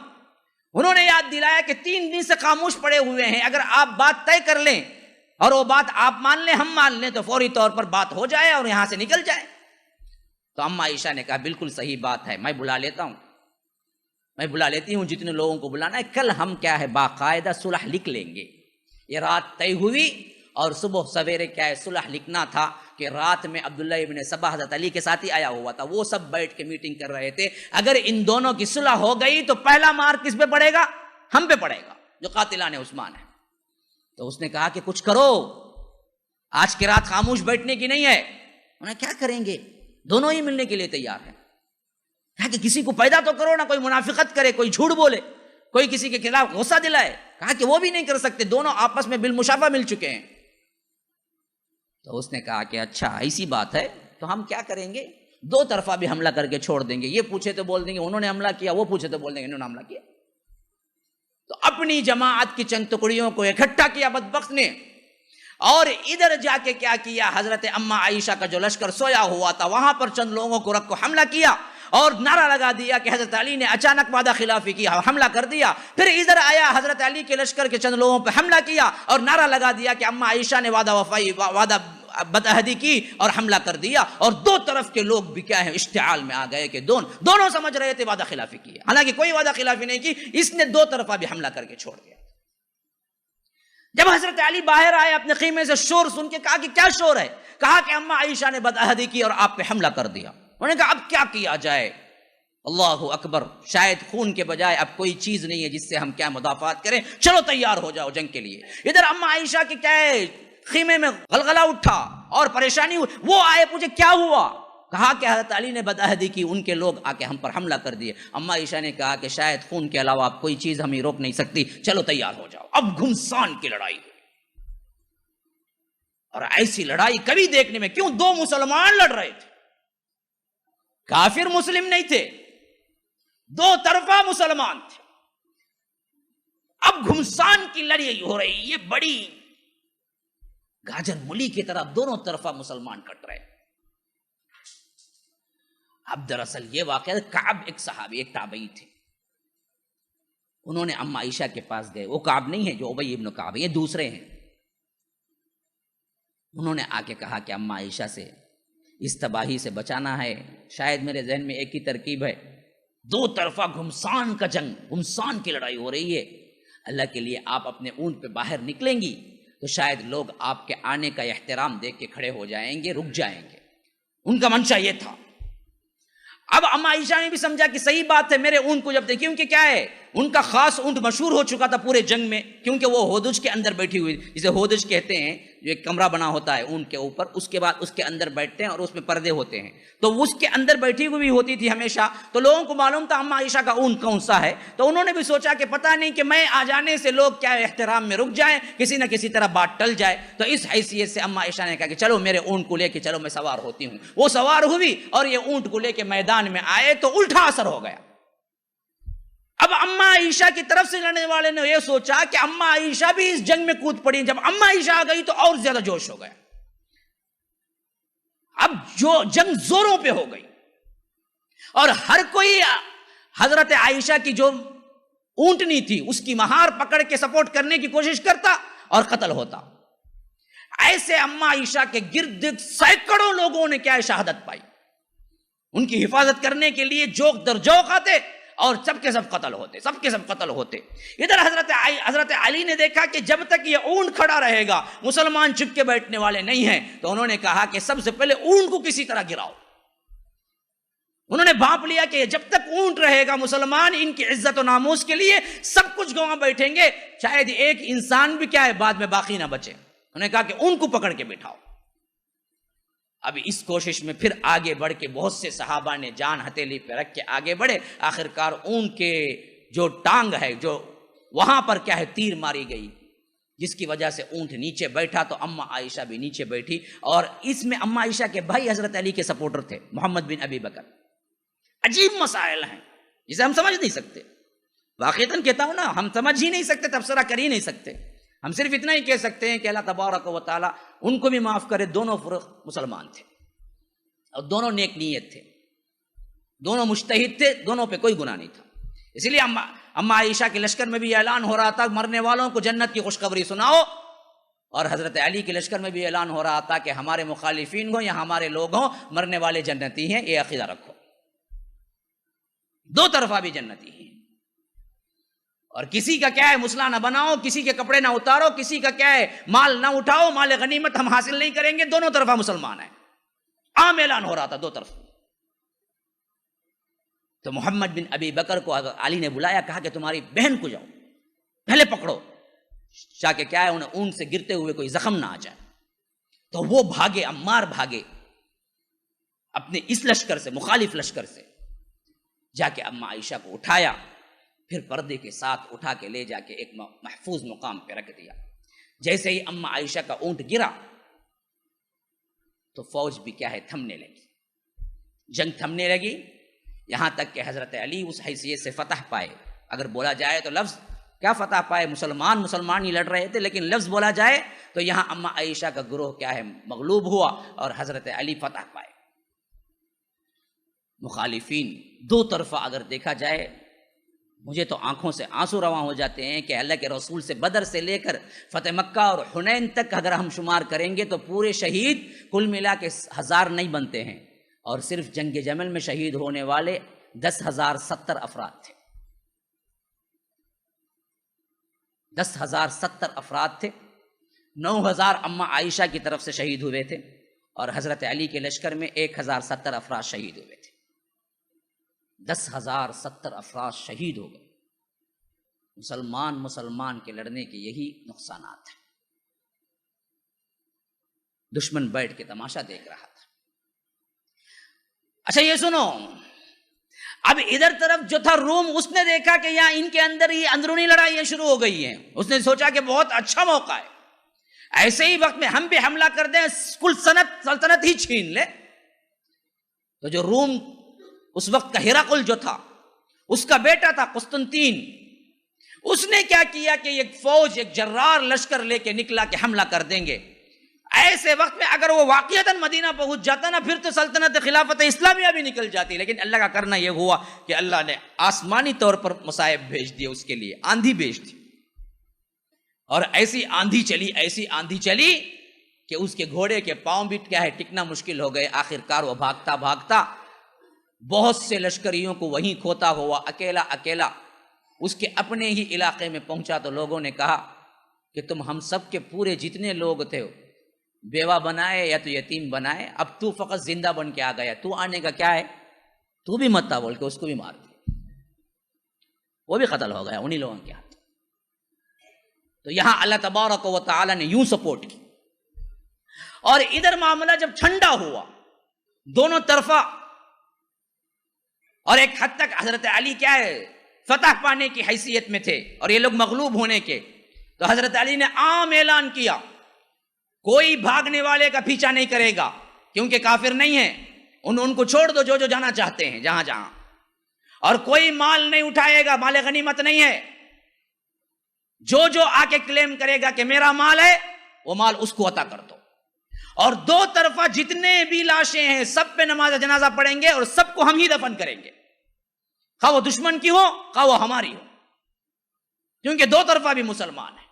انہوں نے یاد دلایا کہ 3 دن سے خاموش پڑے ہوئے ہیں, اگر آپ بات طے کر لیں اور وہ بات آپ مان لیں, ہم مان لیں, تو فوری طور پر بات ہو جائے اور یہاں سے نکل جائے. تو اماں عائشہ نے کہا بالکل صحیح بات ہے, میں بلا لیتا ہوں, میں بلا لیتی ہوں جتنے لوگوں کو بلانا ہے. کل ہم کیا ہے باقاعدہ صلح لکھ لیں گے. یہ رات طے ہوئی اور صبح سویرے کیا ہے صلح لکھنا تھا کہ رات میں عبداللہ ابن سبا حضرت علی کے ساتھ ہی آیا ہوا تھا, وہ سب بیٹھ کے میٹنگ کر رہے تھے. اگر ان دونوں کی صلح ہو گئی تو پہلا مار کس پہ پڑے گا؟ ہم پہ پڑے گا جو قاتلان عثمان ہے. تو اس نے کہا کہ کچھ کرو, آج کی رات خاموش بیٹھنے کی نہیں ہے. انہیں کیا کریں گے, دونوں ہی ملنے کے لیے تیار ہیں. کہا کہ کسی کو پیدا تو کرو نا, کوئی منافقت کرے, کوئی جھوٹ بولے, کوئی کسی کے خلاف غصہ دلائے. کہا کہ وہ بھی نہیں کر سکتے, دونوں آپس میں بالمشافہ مل چکے ہیں. تو اس نے کہا کہ اچھا ایسی بات ہے تو ہم کیا کریں گے, 2 طرفہ بھی حملہ کر کے چھوڑ دیں گے. یہ پوچھے تو بول دیں گے انہوں نے حملہ کیا, وہ پوچھے تو بول دیں گے انہوں نے حملہ کیا. تو اپنی جماعت کی چند ٹکڑیوں کو اکٹھا کیا بدبخت نے, اور ادھر جا کے کیا کیا, حضرت اماں عائشہ کا جو لشکر سویا ہوا تھا وہاں پر چند لوگوں کو رکھ کو حملہ کیا اور نعرہ لگا دیا کہ حضرت علی نے اچانک وعدہ خلافی کی, حملہ کر دیا. پھر ادھر آیا حضرت علی کے لشکر کے چند لوگوں پہ حملہ کیا اور نعرہ لگا دیا کہ اماں عائشہ نے وعدہ بدعہدی کی اور حملہ کر دیا. اور 2 طرف کے لوگ بھی کیا ہے اشتعال میں آ گئے کہ دونوں سمجھ رہے تھے وعدہ خلافی کی, حالانکہ کوئی وعدہ خلافی نہیں کی. اس نے 2 طرفہ بھی حملہ کر کے چھوڑ دیا. جب حضرت علی باہر آئے اپنے خیمے سے شور سن کے, کہا کہ کیا شور ہے؟ کہا کہ اماں عائشہ نے بدعہدی کی اور آپ پہ حملہ کر دیا. انہوں نے کہا اب کیا کیا جائے؟ اللہ اکبر، شاید خون کے بجائے اب کوئی چیز نہیں ہے جس سے ہم کیا مدافعات کریں، چلو تیار ہو جاؤ جنگ کے لیے۔ ادھر اما عائشہ کے کیا ہے خیمے میں غلغلہ اٹھا اور پریشانی ہوئی، وہ آئے پوچھے کیا ہوا، کہا کہ حضرت علی نے بدعہدی کی، ان کے لوگ آ کے ہم پر حملہ کر دیے۔ اما عائشہ نے کہا کہ شاید خون کے علاوہ اب کوئی چیز ہمیں روک نہیں سکتی، چلو تیار ہو جاؤ۔ اب گھمسان کی لڑائی ہوئی، اور ایسی لڑائی کبھی دیکھنے میں، کیوں؟ دو مسلمان لڑ رہے تھے، کافر مسلم نہیں تھے، دو طرفہ مسلمان تھے۔ اب گھمسان کی لڑائی ہو رہی، یہ بڑی گاجر مولی کی طرح دونوں طرفہ مسلمان کٹ رہے۔ اب دراصل یہ واقعہ، کعب ایک صحابی، ایک تابعی تھے، انہوں نے اما عائشہ کے پاس گئے، وہ کعب نہیں ہے جو ابی ابن کعب، یہ دوسرے ہیں۔ انہوں نے آ کے کہا کہ اما عائشہ سے اس تباہی سے بچانا ہے، شاید میرے ذہن میں ایک ہی ترکیب ہے، دو طرفہ گھمسان کا جنگ، گھمسان کی لڑائی ہو رہی ہے، اللہ کے لیے آپ اپنے اونٹ پہ باہر نکلیں گی تو شاید لوگ آپ کے آنے کا احترام دیکھ کے کھڑے ہو جائیں گے، رک جائیں گے۔ ان کا منشا یہ تھا۔ اب اما عائشہ نے بھی سمجھا کہ صحیح بات ہے، میرے اونٹ کو جب دیکھیں، کیونکہ کیا ہے ان کا خاص اونٹ مشہور ہو چکا تھا پورے جنگ میں، کیونکہ وہ ہودج کے اندر بیٹھی ہوئی، جسے ہودج کہتے ہیں، جو ایک کمرہ بنا ہوتا ہے اونٹ کے اوپر، اس کے بعد اس کے اندر بیٹھتے ہیں اور اس میں پردے ہوتے ہیں، تو اس کے اندر بیٹھی ہوئی ہوتی تھی ہمیشہ۔ تو لوگوں کو معلوم تھا اما عائشہ کا اونٹ کون سا ہے، تو انہوں نے بھی سوچا کہ پتہ نہیں کہ میں آ جانے سے لوگ کیا احترام میں رک جائیں، کسی نہ کسی طرح بات ٹل جائے۔ تو اس حیثیت سے اما عائشہ نے کہا کہ چلو میرے اونٹ کو لے کے چلو، میں سوار ہوتی ہوں۔ وہ سوار ہوئی اور یہ اونٹ کو لے کے میدان میں آئے تو الٹا اثر ہو گیا۔ اب اما عائشہ کی طرف سے لڑنے والے نے یہ سوچا کہ اما عائشہ بھی اس جنگ میں کود پڑی، جب اما عائشہ آ گئی تو اور زیادہ جوش ہو گیا، اب جو جنگ زوروں پہ ہو گئی، اور ہر کوئی حضرت عائشہ کی جو اونٹنی تھی اس کی مہار پکڑ کے سپورٹ کرنے کی کوشش کرتا اور قتل ہوتا۔ ایسے اما عائشہ کے گرد سینکڑوں لوگوں نے کیا شہادت پائی، ان کی حفاظت کرنے کے لیے جوک در جوک آتے اور سب کے سب قتل ہوتے، سب کے سب قتل ہوتے۔ ادھر حضرت علی نے دیکھا کہ جب تک یہ اونٹ کھڑا رہے گا مسلمان چپ کے بیٹھنے والے نہیں ہیں، تو انہوں نے کہا کہ سب سے پہلے اونٹ کو کسی طرح گراؤ۔ انہوں نے بھانپ لیا کہ جب تک اونٹ رہے گا مسلمان ان کی عزت و ناموس کے لیے سب کچھ گواہ بیٹھیں گے، شاید ایک انسان بھی کیا ہے بعد میں باقی نہ بچے۔ انہوں نے کہا کہ اونٹ کو پکڑ کے بٹھاؤ۔ اب اس کوشش میں پھر آگے بڑھ کے بہت سے صحابہ نے جان ہتھیلی پہ رکھ کے آگے بڑھے، آخرکار اونٹ کے جو ٹانگ ہے، جو وہاں پر کیا ہے تیر ماری گئی، جس کی وجہ سے اونٹ نیچے بیٹھا، تو اما عائشہ بھی نیچے بیٹھی۔ اور اس میں اما عائشہ کے بھائی حضرت علی کے سپورٹر تھے، محمد بن ابی بکر۔ عجیب مسائل ہیں جسے ہم سمجھ نہیں سکتے، واقعتاً کہتا ہوں نا، ہم سمجھ ہی نہیں سکتے، تبصرہ کر ہی نہیں سکتے۔ ہم صرف اتنا ہی کہہ سکتے ہیں کہ اللہ تبارک و تعالیٰ ان کو بھی معاف کرے، دونوں فرق مسلمان تھے اور دونوں نیک نیت تھے، دونوں مجتہد تھے، دونوں پہ کوئی گناہ نہیں تھا۔ اسی لیے اما عائشہ کے لشکر میں بھی اعلان ہو رہا تھا مرنے والوں کو جنت کی خوشخبری سناؤ، اور حضرت علی کے لشکر میں بھی اعلان ہو رہا تھا کہ ہمارے مخالفین ہوں یا ہمارے لوگ ہوں، مرنے والے جنتی ہیں، یہ عقیدہ رکھو۔ دو طرفہ بھی جنتی ہیں، اور کسی کا کیا ہے مسئلہ نہ بناؤ، کسی کے کپڑے نہ اتارو، کسی کا کیا ہے مال نہ اٹھاؤ، مال غنیمت ہم حاصل نہیں کریں گے، دونوں طرفہ مسلمان ہیں۔ عام اعلان ہو رہا تھا دو طرف۔ تو محمد بن ابی بکر کو علی نے بلایا، کہا کہ تمہاری بہن کو جاؤ پہلے پکڑو، تاکہ کیا ہے انہیں اونٹ سے گرتے ہوئے کوئی زخم نہ آ جائے۔ تو وہ بھاگے، عمار بھاگے اپنے اس لشکر سے، مخالف لشکر سے، جا کے اما عائشہ کو اٹھایا، پھر پردے کے ساتھ اٹھا کے لے جا کے ایک محفوظ مقام پہ رکھ دیا۔ جیسے ہی اما عائشہ کا اونٹ گرا تو فوج بھی کیا ہے تھمنے لگی، جنگ تھمنے لگی، یہاں تک کہ حضرت علی اس حیثیت سے فتح پائے۔ اگر بولا جائے تو لفظ کیا فتح پائے، مسلمان ہی لڑ رہے تھے، لیکن لفظ بولا جائے تو یہاں اما عائشہ کا گروہ کیا ہے مغلوب ہوا اور حضرت علی فتح پائے۔ مخالفین دو طرفہ اگر دیکھا جائے، مجھے تو آنکھوں سے آنسو رواں ہو جاتے ہیں کہ اللہ کے رسول سے بدر سے لے کر فتح مکہ اور حنین تک اگر ہم شمار کریں گے تو پورے شہید کل ملا کے 1000 نہیں بنتے ہیں، اور صرف جنگ جمل میں شہید ہونے والے 10,070 افراد تھے، 10,070 افراد تھے۔ 9,000 اما عائشہ کی طرف سے شہید ہوئے تھے، اور حضرت علی کے لشکر میں 1,070 افراد شہید ہوئے تھے۔ 10,070 افراد شہید ہو گئے۔ مسلمان کے لڑنے کے یہی نقصانات ہیں۔ دشمن بیٹھ کے تماشا دیکھ رہا تھا۔ اچھا یہ سنو، اب ادھر طرف جو تھا روم، اس نے دیکھا کہ یہاں ان کے اندر ہی اندرونی لڑائیاں شروع ہو گئی ہیں۔ اس نے سوچا کہ بہت اچھا موقع ہے، ایسے ہی وقت میں ہم پہ حملہ کر دیں، کل سلطنت ہی چھین لے۔ تو جو روم اس وقت کا ہرقل جو تھا، اس کا بیٹا تھا قسطنطین، اس نے کیا کیا کہ ایک فوج، ایک جرار لشکر لے کے نکلا کہ حملہ کر دیں گے۔ ایسے وقت میں اگر وہ واقعتاً مدینہ پہنچ جاتا نا، پھر تو سلطنت خلافت اسلامیہ بھی نکل جاتی، لیکن اللہ کا کرنا یہ ہوا کہ اللہ نے آسمانی طور پر مصائب بھیج دیے، اس کے لیے آندھی بھیج دی، اور ایسی آندھی چلی کہ اس کے گھوڑے کے پاؤں بھی کیا ہے ٹکنا مشکل ہو گئے۔ آخرکار وہ بھاگتا بہت سے لشکریوں کو وہیں کھوتا ہوا اکیلا اس کے اپنے ہی علاقے میں پہنچا، تو لوگوں نے کہا کہ تم ہم سب کے پورے جتنے لوگ تھے بیوہ بنائے یا تو یتیم بنائے، اب تو فقط زندہ بن کے آ گیا، تو آنے کا کیا ہے، تو بھی مت آ، بول کے اس کو بھی مار دیا، وہ بھی قتل ہو گیا انہی لوگوں کے ہاتھ۔ تو یہاں اللہ تبارک و تعالی نے یوں سپورٹ کی، اور ادھر معاملہ جب ٹھنڈا ہوا دونوں طرفہ، اور ایک حد تک حضرت علی کیا ہے فتح پانے کی حیثیت میں تھے اور یہ لوگ مغلوب ہونے کے، تو حضرت علی نے عام اعلان کیا کوئی بھاگنے والے کا پیچھا نہیں کرے گا، کیونکہ کافر نہیں ہیں، ان کو چھوڑ دو جو جانا چاہتے ہیں جہاں، اور کوئی مال نہیں اٹھائے گا، مال غنیمت نہیں ہے، جو آ کے کلیم کرے گا کہ میرا مال ہے، وہ مال اس کو عطا کر دو، اور دو طرفہ جتنے بھی لاشیں ہیں سب پہ نماز جنازہ پڑھیں گے اور سب کو ہم ہی دفن کریں گے، خواہ وہ دشمن کی ہو خواہ وہ ہماری ہو، کیونکہ دو طرفہ بھی مسلمان ہیں۔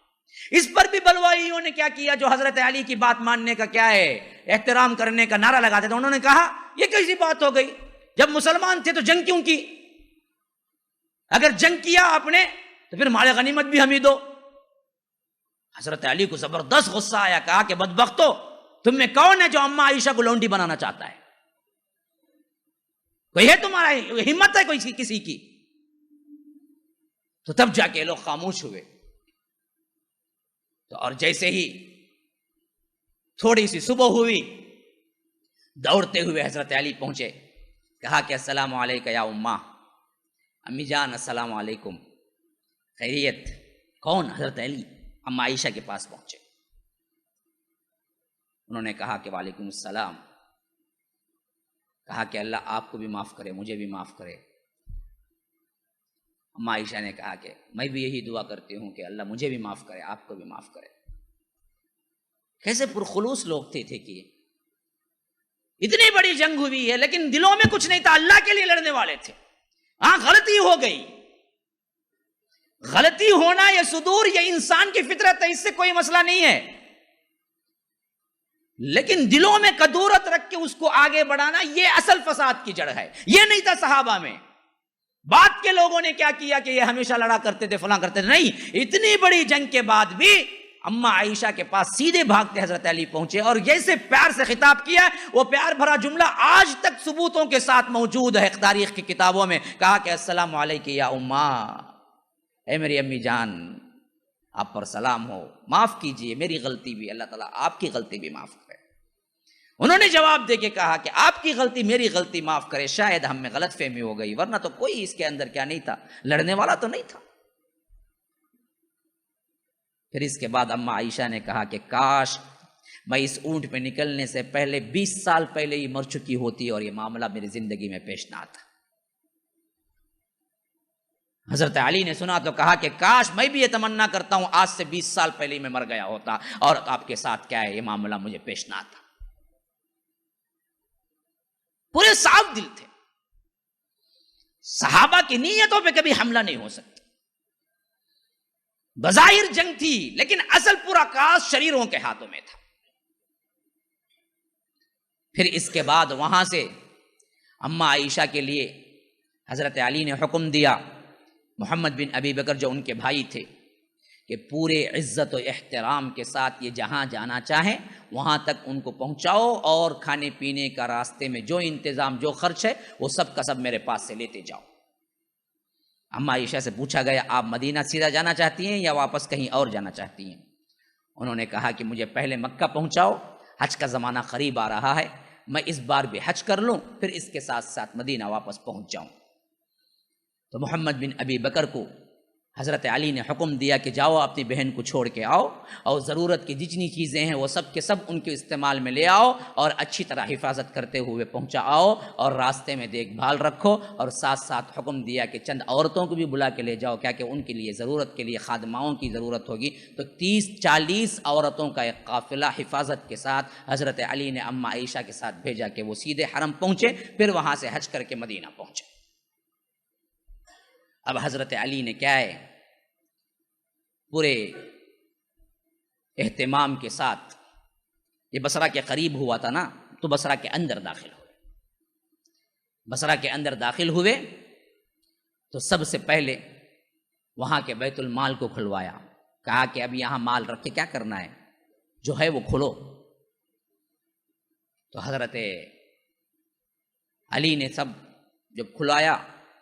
اس پر بھی بلوائیوں نے کیا کیا، جو حضرت علی کی بات ماننے کا کیا ہے احترام کرنے کا نعرہ لگاتے تھے، انہوں نے کہا یہ کیسی بات ہو گئی، جب مسلمان تھے تو جنگ کیوں کی، اگر جنگ کیا آپ نے تو پھر مال غنیمت بھی ہمیں دو۔ حضرت علی کو زبردست غصہ آیا، کہا کہ بدبختو، تم میں کون ہے جو اماں عائشہ کو لونڈی بنانا چاہتا ہے، کوئی ہے تمہارا ہمت ہے کوئی کسی کی؟ تو تب جا کے لوگ خاموش ہوئے۔ تو اور جیسے ہی تھوڑی سی صبح ہوئی، دوڑتے ہوئے حضرت علی پہنچے، کہا کہ السلام علیکم یا اماں، امی جان السلام علیکم، خیریت؟ کون؟ حضرت علی اماں عائشہ کے پاس پہنچے، انہوں نے کہا کہ وعلیکم السلام، کہا کہ اللہ آپ کو بھی معاف کرے مجھے بھی معاف کرے۔ اماں عائشہ نے کہا کہ میں بھی یہی دعا کرتی ہوں کہ اللہ مجھے بھی معاف کرے آپ کو بھی معاف کرے۔ کیسے پرخلوص لوگ تھے کہ اتنی بڑی جنگ ہوئی ہے لیکن دلوں میں کچھ نہیں تھا، اللہ کے لیے لڑنے والے تھے۔ ہاں غلطی ہو گئی، غلطی ہونا یہ صدور، یہ انسان کی فطرت ہے، اس سے کوئی مسئلہ نہیں ہے، لیکن دلوں میں کدورت رکھ کے اس کو آگے بڑھانا یہ اصل فساد کی جڑ ہے۔ یہ نہیں تھا صحابہ میں، بعد کے لوگوں نے کیا کیا کہ یہ ہمیشہ لڑا کرتے تھے فلاں کرتے تھے، نہیں، اتنی بڑی جنگ کے بعد بھی اماں عائشہ کے پاس سیدھے بھاگتے حضرت علی پہنچے اور جیسے پیار سے خطاب کیا، وہ پیار بھرا جملہ آج تک ثبوتوں کے ساتھ موجود ہے تاریخ کی کتابوں میں، کہا کہ السلام علیکم یا اماں، اے میری امی جان آپ پر سلام ہو، معاف کیجئے میری غلطی بھی، اللہ تعالیٰ آپ کی غلطی بھی معاف کرے۔ انہوں نے جواب دے کے کہا کہ آپ کی غلطی میری غلطی معاف کرے، شاید ہم میں غلط فہمی ہو گئی، ورنہ تو کوئی اس کے اندر کیا نہیں تھا، لڑنے والا تو نہیں تھا۔ پھر اس کے بعد اماں عائشہ نے کہا کہ کاش میں اس اونٹ پہ نکلنے سے پہلے 20 سال پہلے ہی مر چکی ہوتی اور یہ معاملہ میری زندگی میں پیش نہ آتا۔ حضرت علی نے سنا تو کہا کہ کاش میں بھی یہ تمنا کرتا ہوں آج سے 20 سال پہلے ہی میں مر گیا ہوتا اور آپ کے ساتھ کیا ہے یہ معاملہ مجھے پیش نہ آتا۔ پورے صاف دل تھے، صحابہ کی نیتوں پہ کبھی حملہ نہیں ہو سکتا، بظاہر جنگ تھی لیکن اصل پورا کاس شریروں کے ہاتھوں میں تھا۔ پھر اس کے بعد وہاں سے اماں عائشہ کے لیے حضرت علی نے حکم دیا، محمد بن ابی بکر جو ان کے بھائی تھے، کہ پورے عزت و احترام کے ساتھ یہ جہاں جانا چاہیں وہاں تک ان کو پہنچاؤ، اور کھانے پینے کا راستے میں جو انتظام جو خرچ ہے وہ سب کا سب میرے پاس سے لیتے جاؤ۔ اماں عائشہ سے پوچھا گیا آپ مدینہ سیدھا جانا چاہتی ہیں یا واپس کہیں اور جانا چاہتی ہیں؟ انہوں نے کہا کہ مجھے پہلے مکہ پہنچاؤ، حج کا زمانہ قریب آ رہا ہے، میں اس بار بھی حج کر لوں، پھر اس کے ساتھ ساتھ مدینہ واپس پہنچ جاؤں۔ تو محمد بن ابی بکر کو حضرت علی نے حکم دیا کہ جاؤ اپنی بہن کو چھوڑ کے آؤ، اور ضرورت کی جتنی چیزیں ہیں وہ سب کے سب ان کے استعمال میں لے آؤ، اور اچھی طرح حفاظت کرتے ہوئے پہنچا آؤ، اور راستے میں دیکھ بھال رکھو، اور ساتھ ساتھ حکم دیا کہ چند عورتوں کو بھی بلا کے لے جاؤ، کیا کہ ان کے لیے ضرورت کے لیے خادماؤں کی ضرورت ہوگی۔ تو 30-40 عورتوں کا ایک قافلہ حفاظت کے ساتھ حضرت علی نے اماں عائشہ کے ساتھ بھیجا کہ وہ سیدھے حرم پہنچے، پھر وہاں سے حج کر کے مدینہ پہنچے۔ اب حضرت علی نے کیا ہے پورے اہتمام کے ساتھ، یہ بصرہ کے قریب ہوا تھا نا، تو بصرہ کے اندر داخل ہوئے۔ بصرہ کے اندر داخل ہوئے تو سب سے پہلے وہاں کے بیت المال کو کھلوایا، کہا کہ اب یہاں مال رکھ کے کیا کرنا ہے، جو ہے وہ کھلو۔ تو حضرت علی نے سب جب کھلایا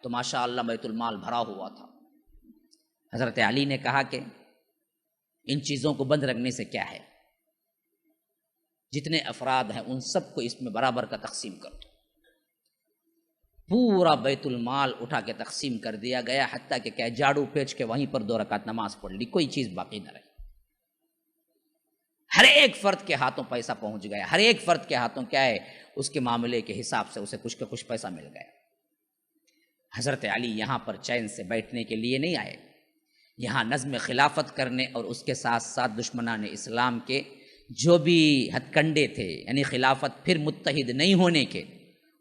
تو ماشاء اللہ بیت المال بھرا ہوا تھا۔ حضرت علی نے کہا کہ ان چیزوں کو بند رکھنے سے کیا ہے، جتنے افراد ہیں ان سب کو اس میں برابر کا تقسیم کر دو۔ پورا بیت المال اٹھا کے تقسیم کر دیا گیا، حتیٰ کہ کیا جاڑو پیچ کے وہیں پر 2 رکعت نماز پڑھ لی، کوئی چیز باقی نہ رہی۔ ہر ایک فرد کے ہاتھوں پیسہ پہنچ گیا، ہر ایک فرد کے ہاتھوں کیا ہے اس کے معاملے کے حساب سے اسے کچھ کا کچھ پیسہ مل گیا۔ حضرت علی یہاں پر چین سے بیٹھنے کے لیے نہیں آئے، یہاں نظم خلافت کرنے اور اس کے ساتھ ساتھ دشمنان اسلام کے جو بھی ہتھ کنڈے تھے، یعنی خلافت پھر متحد نہیں ہونے کے،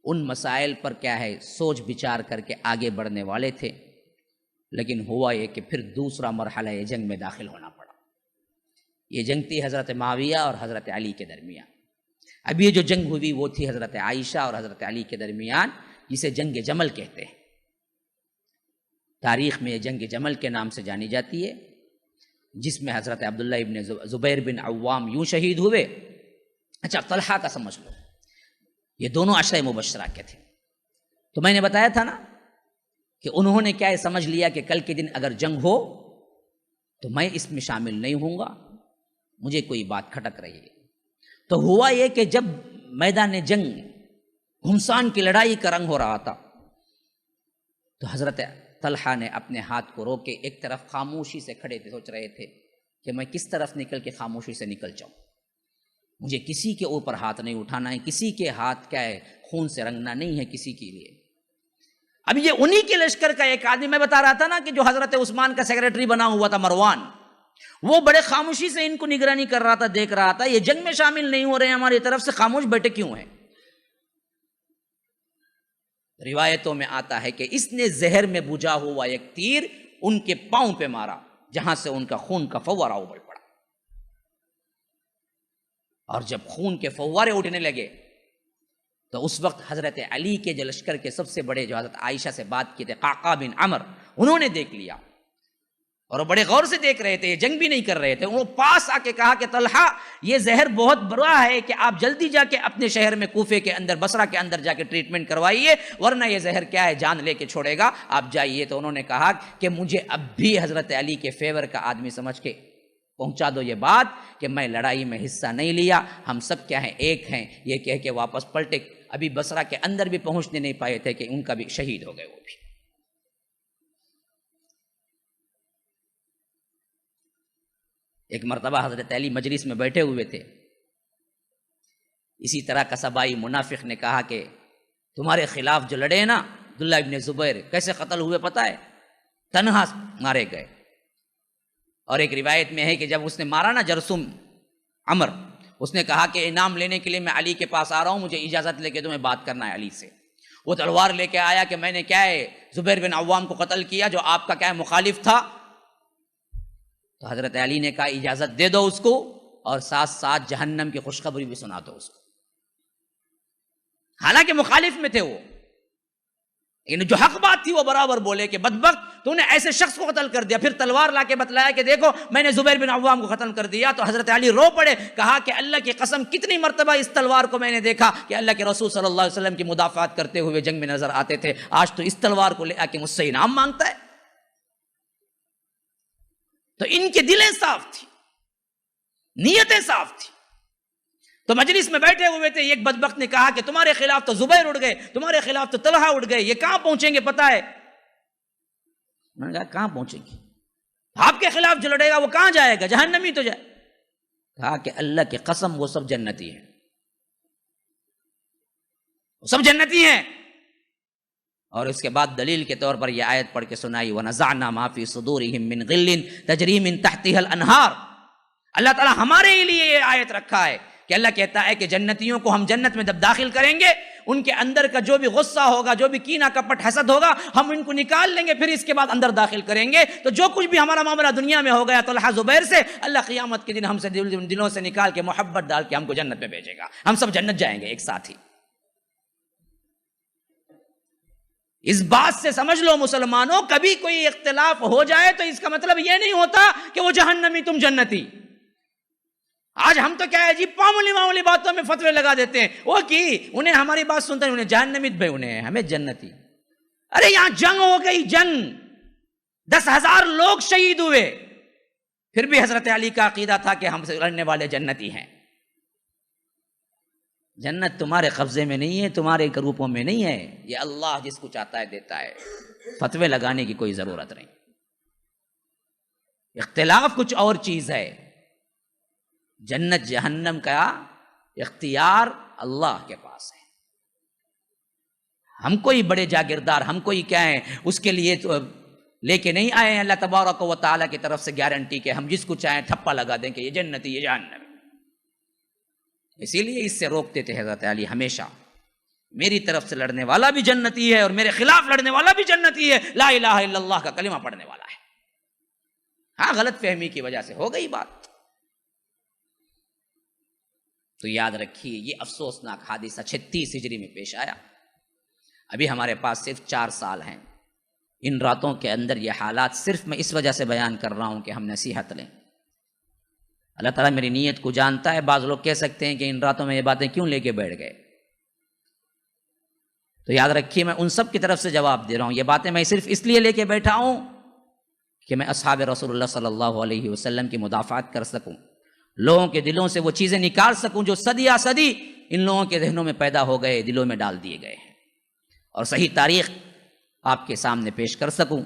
ان مسائل پر کیا ہے سوچ بچار کر کے آگے بڑھنے والے تھے۔ لیکن ہوا یہ کہ پھر دوسرا مرحلہ یہ جنگ میں داخل ہونا پڑا۔ یہ جنگ تھی حضرت معاویہ اور حضرت علی کے درمیان۔ اب یہ جو جنگ ہوئی وہ تھی حضرت عائشہ اور حضرت علی کے درمیان، جسے جنگ جمل کہتے ہیں۔ تاریخ میں یہ جنگ جمل کے نام سے جانی جاتی ہے، جس میں حضرت عبداللہ ابن زبیر بن عوام یوں شہید ہوئے۔ اچھا طلحہ کا سمجھ لو، یہ دونوں عشرہ مبشرہ کے تھے۔ تو میں نے بتایا تھا نا کہ انہوں نے کیا سمجھ لیا کہ کل کے دن اگر جنگ ہو تو میں اس میں شامل نہیں ہوں گا، مجھے کوئی بات کھٹک رہی ہے۔ تو ہوا یہ کہ جب میدان جنگ گھمسان کی لڑائی کا رنگ ہو رہا تھا تو حضرت طلحہ نے اپنے ہاتھ کو روکے ایک طرف خاموشی سے کھڑے تھے، سوچ رہے تھے کہ میں کس طرف نکل کے خاموشی سے نکل جاؤں، مجھے کسی کے اوپر ہاتھ نہیں اٹھانا ہے، کسی کے ہاتھ کیا ہے خون سے رنگنا نہیں ہے کسی کے لیے۔ اب یہ انہی کے لشکر کا ایک آدمی، میں بتا رہا تھا نا کہ جو حضرت عثمان کا سیکریٹری بنا ہوا تھا مروان، وہ بڑے خاموشی سے ان کو نگرانی کر رہا تھا، دیکھ رہا تھا یہ جنگ میں شامل نہیں ہو رہے ہیں، ہماری طرف سے خاموش بیٹھے کیوں ہیں۔ روایتوں میں آتا ہے کہ اس نے زہر میں بجھا ہوا ایک تیر ان کے پاؤں پہ مارا، جہاں سے ان کا خون کا فوارہ ابل پڑا، اور جب خون کے فوارے اٹھنے لگے تو اس وقت حضرت علی کے جو لشکر کے سب سے بڑے جو حضرت عائشہ سے بات کی تھے قعقاع بن عمر، انہوں نے دیکھ لیا اور وہ بڑے غور سے دیکھ رہے تھے، یہ جنگ بھی نہیں کر رہے تھے۔ وہ پاس آ کے کہا کہ طلحہ یہ زہر بہت برا ہے کہ آپ جلدی جا کے اپنے شہر میں کوفے کے اندر بصرہ کے اندر جا کے ٹریٹمنٹ کروائیے، ورنہ یہ زہر کیا ہے جان لے کے چھوڑے گا، آپ جائیے۔ تو انہوں نے کہا کہ مجھے اب بھی حضرت علی کے فیور کا آدمی سمجھ کے پہنچا دو یہ بات کہ میں لڑائی میں حصہ نہیں لیا، ہم سب کیا ہیں ایک ہیں، یہ کہہ کے واپس پلٹے۔ ابھی بصرہ کے اندر بھی پہنچنے نہیں پائے تھے کہ ان کا بھی شہید ہو گئے وہ بھی۔ ایک مرتبہ حضرت علی مجلس میں بیٹھے ہوئے تھے، اسی طرح کا سبائی منافق نے کہا کہ تمہارے خلاف جو لڑے نا عبداللہ ابن زبیر کیسے قتل ہوئے پتہ ہے؟ تنہا مارے گئے۔ اور ایک روایت میں ہے کہ جب اس نے مارا نا جرثوم عمر، اس نے کہا کہ انعام لینے کے لیے میں علی کے پاس آ رہا ہوں، مجھے اجازت لے کے تمہیں بات کرنا ہے علی سے۔ وہ تلوار لے کے آیا کہ میں نے کیا ہے زبیر بن عوام کو قتل کیا جو آپ کا کیا ہے مخالف تھا۔ تو حضرت علی نے کہا اجازت دے دو اس کو، اور ساتھ ساتھ جہنم کی خوشخبری بھی سنا دو اس کو، حالانکہ مخالف میں تھے وہ۔ لیکن جو حق بات تھی وہ برابر بولے کہ بدبخت تو نے ایسے شخص کو قتل کر دیا. پھر تلوار لا کے بتلایا کہ دیکھو میں نے زبیر بن عوام کو قتل کر دیا. تو حضرت علی رو پڑے, کہا کہ اللہ کی قسم کتنی مرتبہ اس تلوار کو میں نے دیکھا کہ اللہ کے رسول صلی اللہ علیہ وسلم کی مدافعات کرتے ہوئے جنگ میں نظر آتے تھے, آج تو اس تلوار کو لے آ کے مجھ سے انعام مانگتا ہے. تو ان کے دلیں صاف تھی, نیتیں صاف تھی. تو مجلس میں بیٹھے ہوئے تھے, ایک بدبخت نے کہا کہ تمہارے خلاف تو زبیر اٹھ گئے, تمہارے خلاف تو طلحہ اٹھ گئے, یہ کہاں پہنچیں گے پتہ ہے؟ میں نے کہا کہاں پہنچیں گے؟ آپ کے خلاف جو لڑے گا وہ کہاں جائے گا؟ جہنمی تو جائے. کہا کہ اللہ کی قسم وہ سب جنتی ہیں, وہ سب جنتی ہیں. اور اس کے بعد دلیل کے طور پر یہ آیت پڑھ کے سنائی, وَنَزَعْنَا مَا فِي صُدُورِهِم مِّن غِلٍّ تَجْرِي مِن تَحْتِهَا الْأَنْهَارُ. اللہ تعالیٰ ہمارے لیے یہ آیت رکھا ہے کہ اللہ کہتا ہے کہ جنتیوں کو ہم جنت میں جب داخل کریں گے, ان کے اندر کا جو بھی غصہ ہوگا, جو بھی کینہ کپٹ حسد ہوگا, ہم ان کو نکال لیں گے, پھر اس کے بعد اندر داخل کریں گے. تو جو کچھ بھی ہمارا معاملہ دنیا میں ہو گیا طلحہ زبیر سے, اللہ قیامت کے دن ہم سے دلوں سے نکال کے محبت ڈال کے ہم کو جنت میں بھیجے گا. ہم سب جنت جائیں گے ایک ساتھ ہی. اس بات سے سمجھ لو مسلمانوں, کبھی کوئی اختلاف ہو جائے تو اس کا مطلب یہ نہیں ہوتا کہ وہ جہنمی تم جنتی. آج ہم تو کیا ہے جی, معمولی باتوں میں فتوے لگا دیتے ہیں. وہ کی انہیں ہماری بات سنتے ہیں, انہیں جہنمی بھائی, انہیں ہمیں جنتی. ارے یہاں جنگ ہو گئی, جنگ 10,000 لوگ شہید ہوئے, پھر بھی حضرت علی کا عقیدہ تھا کہ ہم سے لڑنے والے جنتی ہیں. جنت تمہارے قبضے میں نہیں ہے, تمہارے گروپوں میں نہیں ہے, یہ اللہ جس کو چاہتا ہے دیتا ہے. فتوے لگانے کی کوئی ضرورت نہیں. اختلاف کچھ اور چیز ہے. جنت جہنم کا اختیار اللہ کے پاس ہے. ہم کوئی بڑے جاگیردار, ہم کوئی کیا ہیں, اس کے لیے تو لے کے نہیں آئے ہیں اللہ تبارک و تعالیٰ کی طرف سے گارنٹی کہ ہم جس کو چاہیں تھپا لگا دیں کہ یہ جنتی یہ جہنم. اسی لیے اس سے روکتے تھے حضرت علی ہمیشہ, میری طرف سے لڑنے والا بھی جنتی ہے اور میرے خلاف لڑنے والا بھی جنتی ہے, لا الہ الا اللہ کا کلمہ پڑھنے والا ہے. ہاں غلط فہمی کی وجہ سے ہو گئی بات. تو یاد رکھیے یہ افسوسناک حادثہ 36 ہجری میں پیش آیا. ابھی ہمارے پاس صرف 4 سال ہیں. ان راتوں کے اندر یہ حالات صرف میں اس وجہ سے بیان کر رہا ہوں کہ ہم نصیحت لیں. اللہ تعالیٰ میری نیت کو جانتا ہے. بعض لوگ کہہ سکتے ہیں کہ ان راتوں میں یہ باتیں کیوں لے کے بیٹھ گئے. تو یاد رکھیے میں ان سب کی طرف سے جواب دے رہا ہوں. یہ باتیں میں صرف اس لیے لے کے بیٹھا ہوں کہ میں اصحاب رسول اللہ صلی اللہ علیہ وسلم کی مدافعت کر سکوں, لوگوں کے دلوں سے وہ چیزیں نکال سکوں جو صدیہ صدی ان لوگوں کے ذہنوں میں پیدا ہو گئے, دلوں میں ڈال دیے گئے ہیں, اور صحیح تاریخ آپ کے سامنے پیش کر سکوں.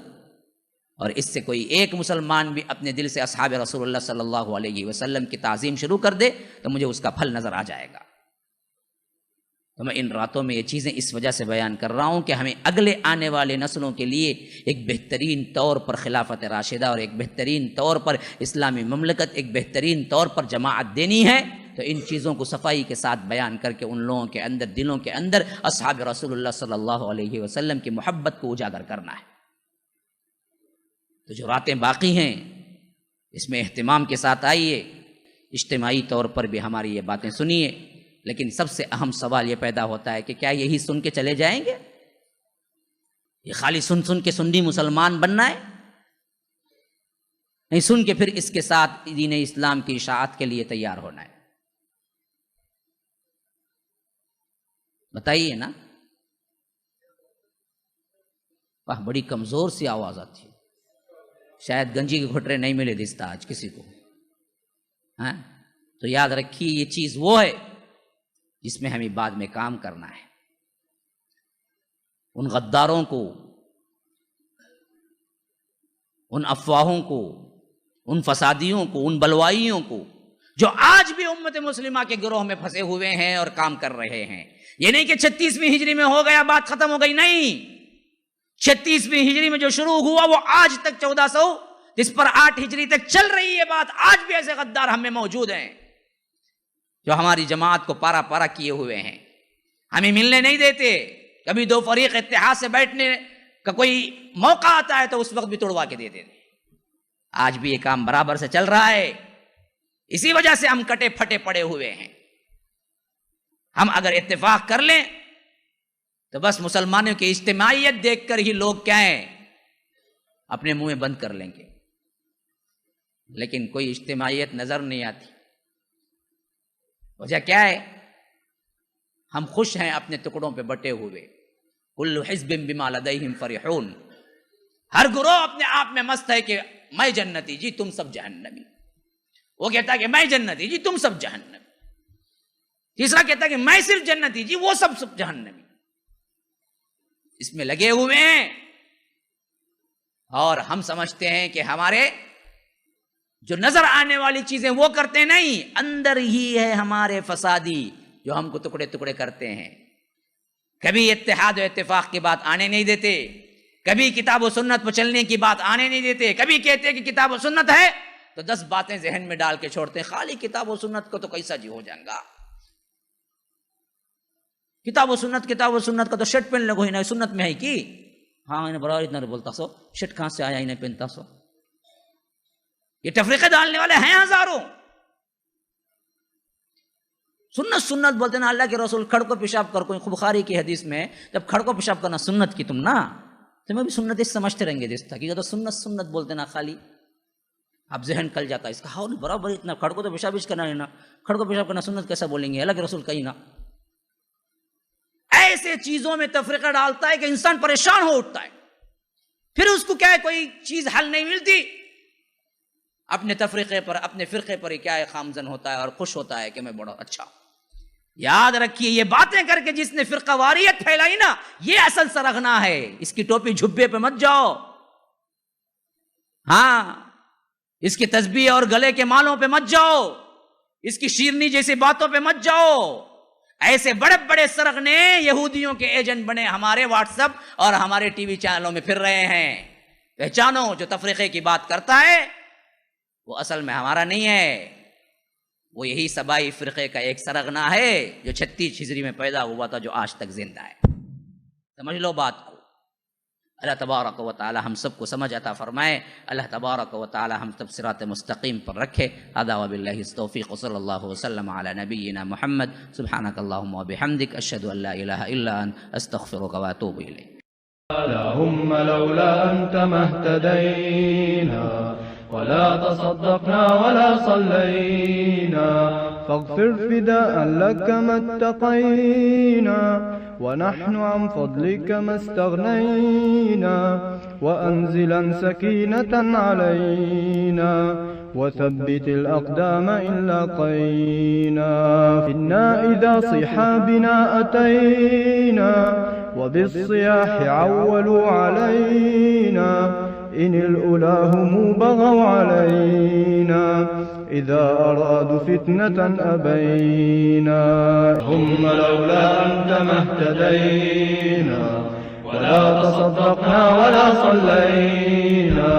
اور اس سے کوئی ایک مسلمان بھی اپنے دل سے اصحاب رسول اللہ صلی اللہ علیہ وسلم کی تعظیم شروع کر دے تو مجھے اس کا پھل نظر آ جائے گا. تو میں ان راتوں میں یہ چیزیں اس وجہ سے بیان کر رہا ہوں کہ ہمیں اگلے آنے والے نسلوں کے لیے ایک بہترین طور پر خلافت راشدہ اور ایک بہترین طور پر اسلامی مملکت, ایک بہترین طور پر جماعت دینی ہے. تو ان چیزوں کو صفائی کے ساتھ بیان کر کے ان لوگوں کے اندر, دلوں کے اندر اصحاب رسول اللہ صلی اللہ علیہ وسلم کی محبت کو اجاگر کرنا ہے. تو جو راتیں باقی ہیں اس میں اہتمام کے ساتھ آئیے, اجتماعی طور پر بھی ہماری یہ باتیں سنیے. لیکن سب سے اہم سوال یہ پیدا ہوتا ہے کہ کیا یہی سن کے چلے جائیں گے؟ یہ خالی سن کے سنی مسلمان بننا ہے؟ نہیں, سن کے پھر اس کے ساتھ دین اسلام کی اشاعت کے لیے تیار ہونا ہے. بتائیے نا. واہ بڑی کمزور سی آواز آتی ہے, شاید گنجی کے گھٹرے نہیں ملے دستا آج کسی کو. ہاں تو یاد رکھیے یہ چیز وہ ہے جس میں ہمیں بعد میں کام کرنا ہے. ان غداروں کو, ان افواہوں کو, ان فسادیوں کو, ان بلوائیوں کو جو آج بھی امت مسلمہ کے گروہ میں پھنسے ہوئے ہیں اور کام کر رہے ہیں. یہ نہیں کہ 36ویں ہجری میں ہو گیا بات ختم ہو گئی, نہیں. 36ویں ہجری میں جو شروع ہوا وہ آج تک 1400 جس پر 8 ہجری تک چل رہی ہے بات. آج بھی ایسے غدار ہم میں موجود ہیں جو ہماری جماعت کو پارا پارا کیے ہوئے ہیں, ہمیں ملنے نہیں دیتے. کبھی دو فریق اتحاد سے بیٹھنے کا کوئی موقع آتا ہے تو اس وقت بھی توڑوا کے دیتے تھے. آج بھی یہ کام برابر سے چل رہا ہے. اسی وجہ سے ہم کٹے پھٹے پڑے ہوئے ہیں. ہم اگر اتفاق کر لیں تو بس مسلمانوں کی اجتماعیت دیکھ کر ہی لوگ کیا ہیں اپنے منہ میں بند کر لیں گے، لیکن کوئی اجتماعیت نظر نہیں آتی۔ وجہ کیا ہے؟ ہم خوش ہیں اپنے ٹکڑوں پہ بٹے ہوئے، کل حزب بما لدیہم فرحون، ہر گروہ اپنے آپ میں مست ہے کہ میں جنتی جی تم سب جہنمی، وہ کہتا ہے کہ میں جنتی جی تم سب جہنمی، تیسرا کہتا ہے کہ میں صرف جنتی جی وہ سب جہنمی، اس میں لگے ہوئے ہیں۔ اور ہم سمجھتے ہیں کہ ہمارے جو نظر آنے والی چیزیں وہ کرتے نہیں، اندر ہی ہے ہمارے فسادی جو ہم کو ٹکڑے ٹکڑے کرتے ہیں۔ کبھی اتحاد و اتفاق کی بات آنے نہیں دیتے، کبھی کتاب و سنت پر چلنے کی بات آنے نہیں دیتے، کبھی کہتے ہیں کہ کتاب و سنت ہے تو 10 باتیں ذہن میں ڈال کے چھوڑتے ہیں، خالی کتاب و سنت کو تو کیسا جی ہو جائے گا، کتاب و سنت کا تو شرٹ پہن لگو ہی نہیں، سنت میں ہے کی ہاں انہیں برابر اتنا بولتا سو، شرٹ کہاں سے آیا انہیں پہنتا سو، یہ تفریقے ڈالنے والے ہیں ہزاروں۔ سنت بولتے نا، اللہ کے رسول کھڑ کو پیشاب کر، کوئی بخاری کی حدیث میں جب کھڑ کو پیشاب کرنا سنت کی تم نا، تمہیں بھی سنت اس سمجھتے رہیں گے، جس حقیقت تو سنت بولتے نا خالی، اب ذہن کل جاتا ہے اس کا، ہاں برابر اتنا کھڑ کو تو پیشاب کرنا ہے نا، کھڑ کو پیشاب کرنا سنت کیسا بولیں گے، اللہ کے رسول کہیں نا۔ ایسے چیزوں میں تفریقہ ڈالتا ہے کہ انسان پریشان ہو اٹھتا ہے، پھر اس کو کیا ہے کوئی چیز حل نہیں ملتی، اپنے تفریقے پر اپنے فرقے پر ہی کیا ہے خامزن ہوتا ہے اور خوش ہوتا ہے کہ میں بڑا اچھا۔ یاد رکھیے یہ باتیں کر کے جس نے فرقہ واریت پھیلائی نا، یہ اصل سرغنا ہے، اس کی ٹوپی جھبے پہ مت جاؤ، ہاں اس کی تسبیح اور گلے کے مالوں پہ مت جاؤ، اس کی شیرنی جیسی باتوں پہ مت جاؤ۔ ایسے بڑے بڑے سرغنے یہودیوں کے ایجنٹ بنے ہمارے واٹس ایپ اور ہمارے ٹی وی چینلوں میں پھر رہے ہیں۔ پہچانو جو تفریقے کی بات کرتا ہے وہ اصل میں ہمارا نہیں ہے، وہ یہی سبائی فرقے کا ایک سرغنا ہے جو 36 ہجری میں پیدا ہوا تھا، جو آج تک زندہ ہے۔ سمجھ لو بات کو۔ اللہ تبارک و تعالی ہم سب کو سمجھ عطا فرمائے، اللہ تبارک و تعالی ہم سب صراط مستقیم پر رکھے۔ هذا وباللہ التوفیق، صلی اللہ وسلم علی نبینا محمد، سبحانک اللہم وبحمدک، اشہد ان لا الہ الا انت، استغفرک واتوب الیک۔ اللهم لولا أنت ما اهتدينا ولا تصدقنا ولا صلينا، فاغفر فداء لك ما اتقينا، ونحن عن فضلك ما استغنينا، وأنزلا سكينة علينا، وثبت الأقدام إن لاقينا، إنا إذا صحابنا أتينا، وبالصياح عولوا علينا، إن الأولى هم بغوا علينا، إذا أرادوا فتنة أبينا، هم لولا أنت ما اهتدينا ولا تصدقنا ولا صلينا،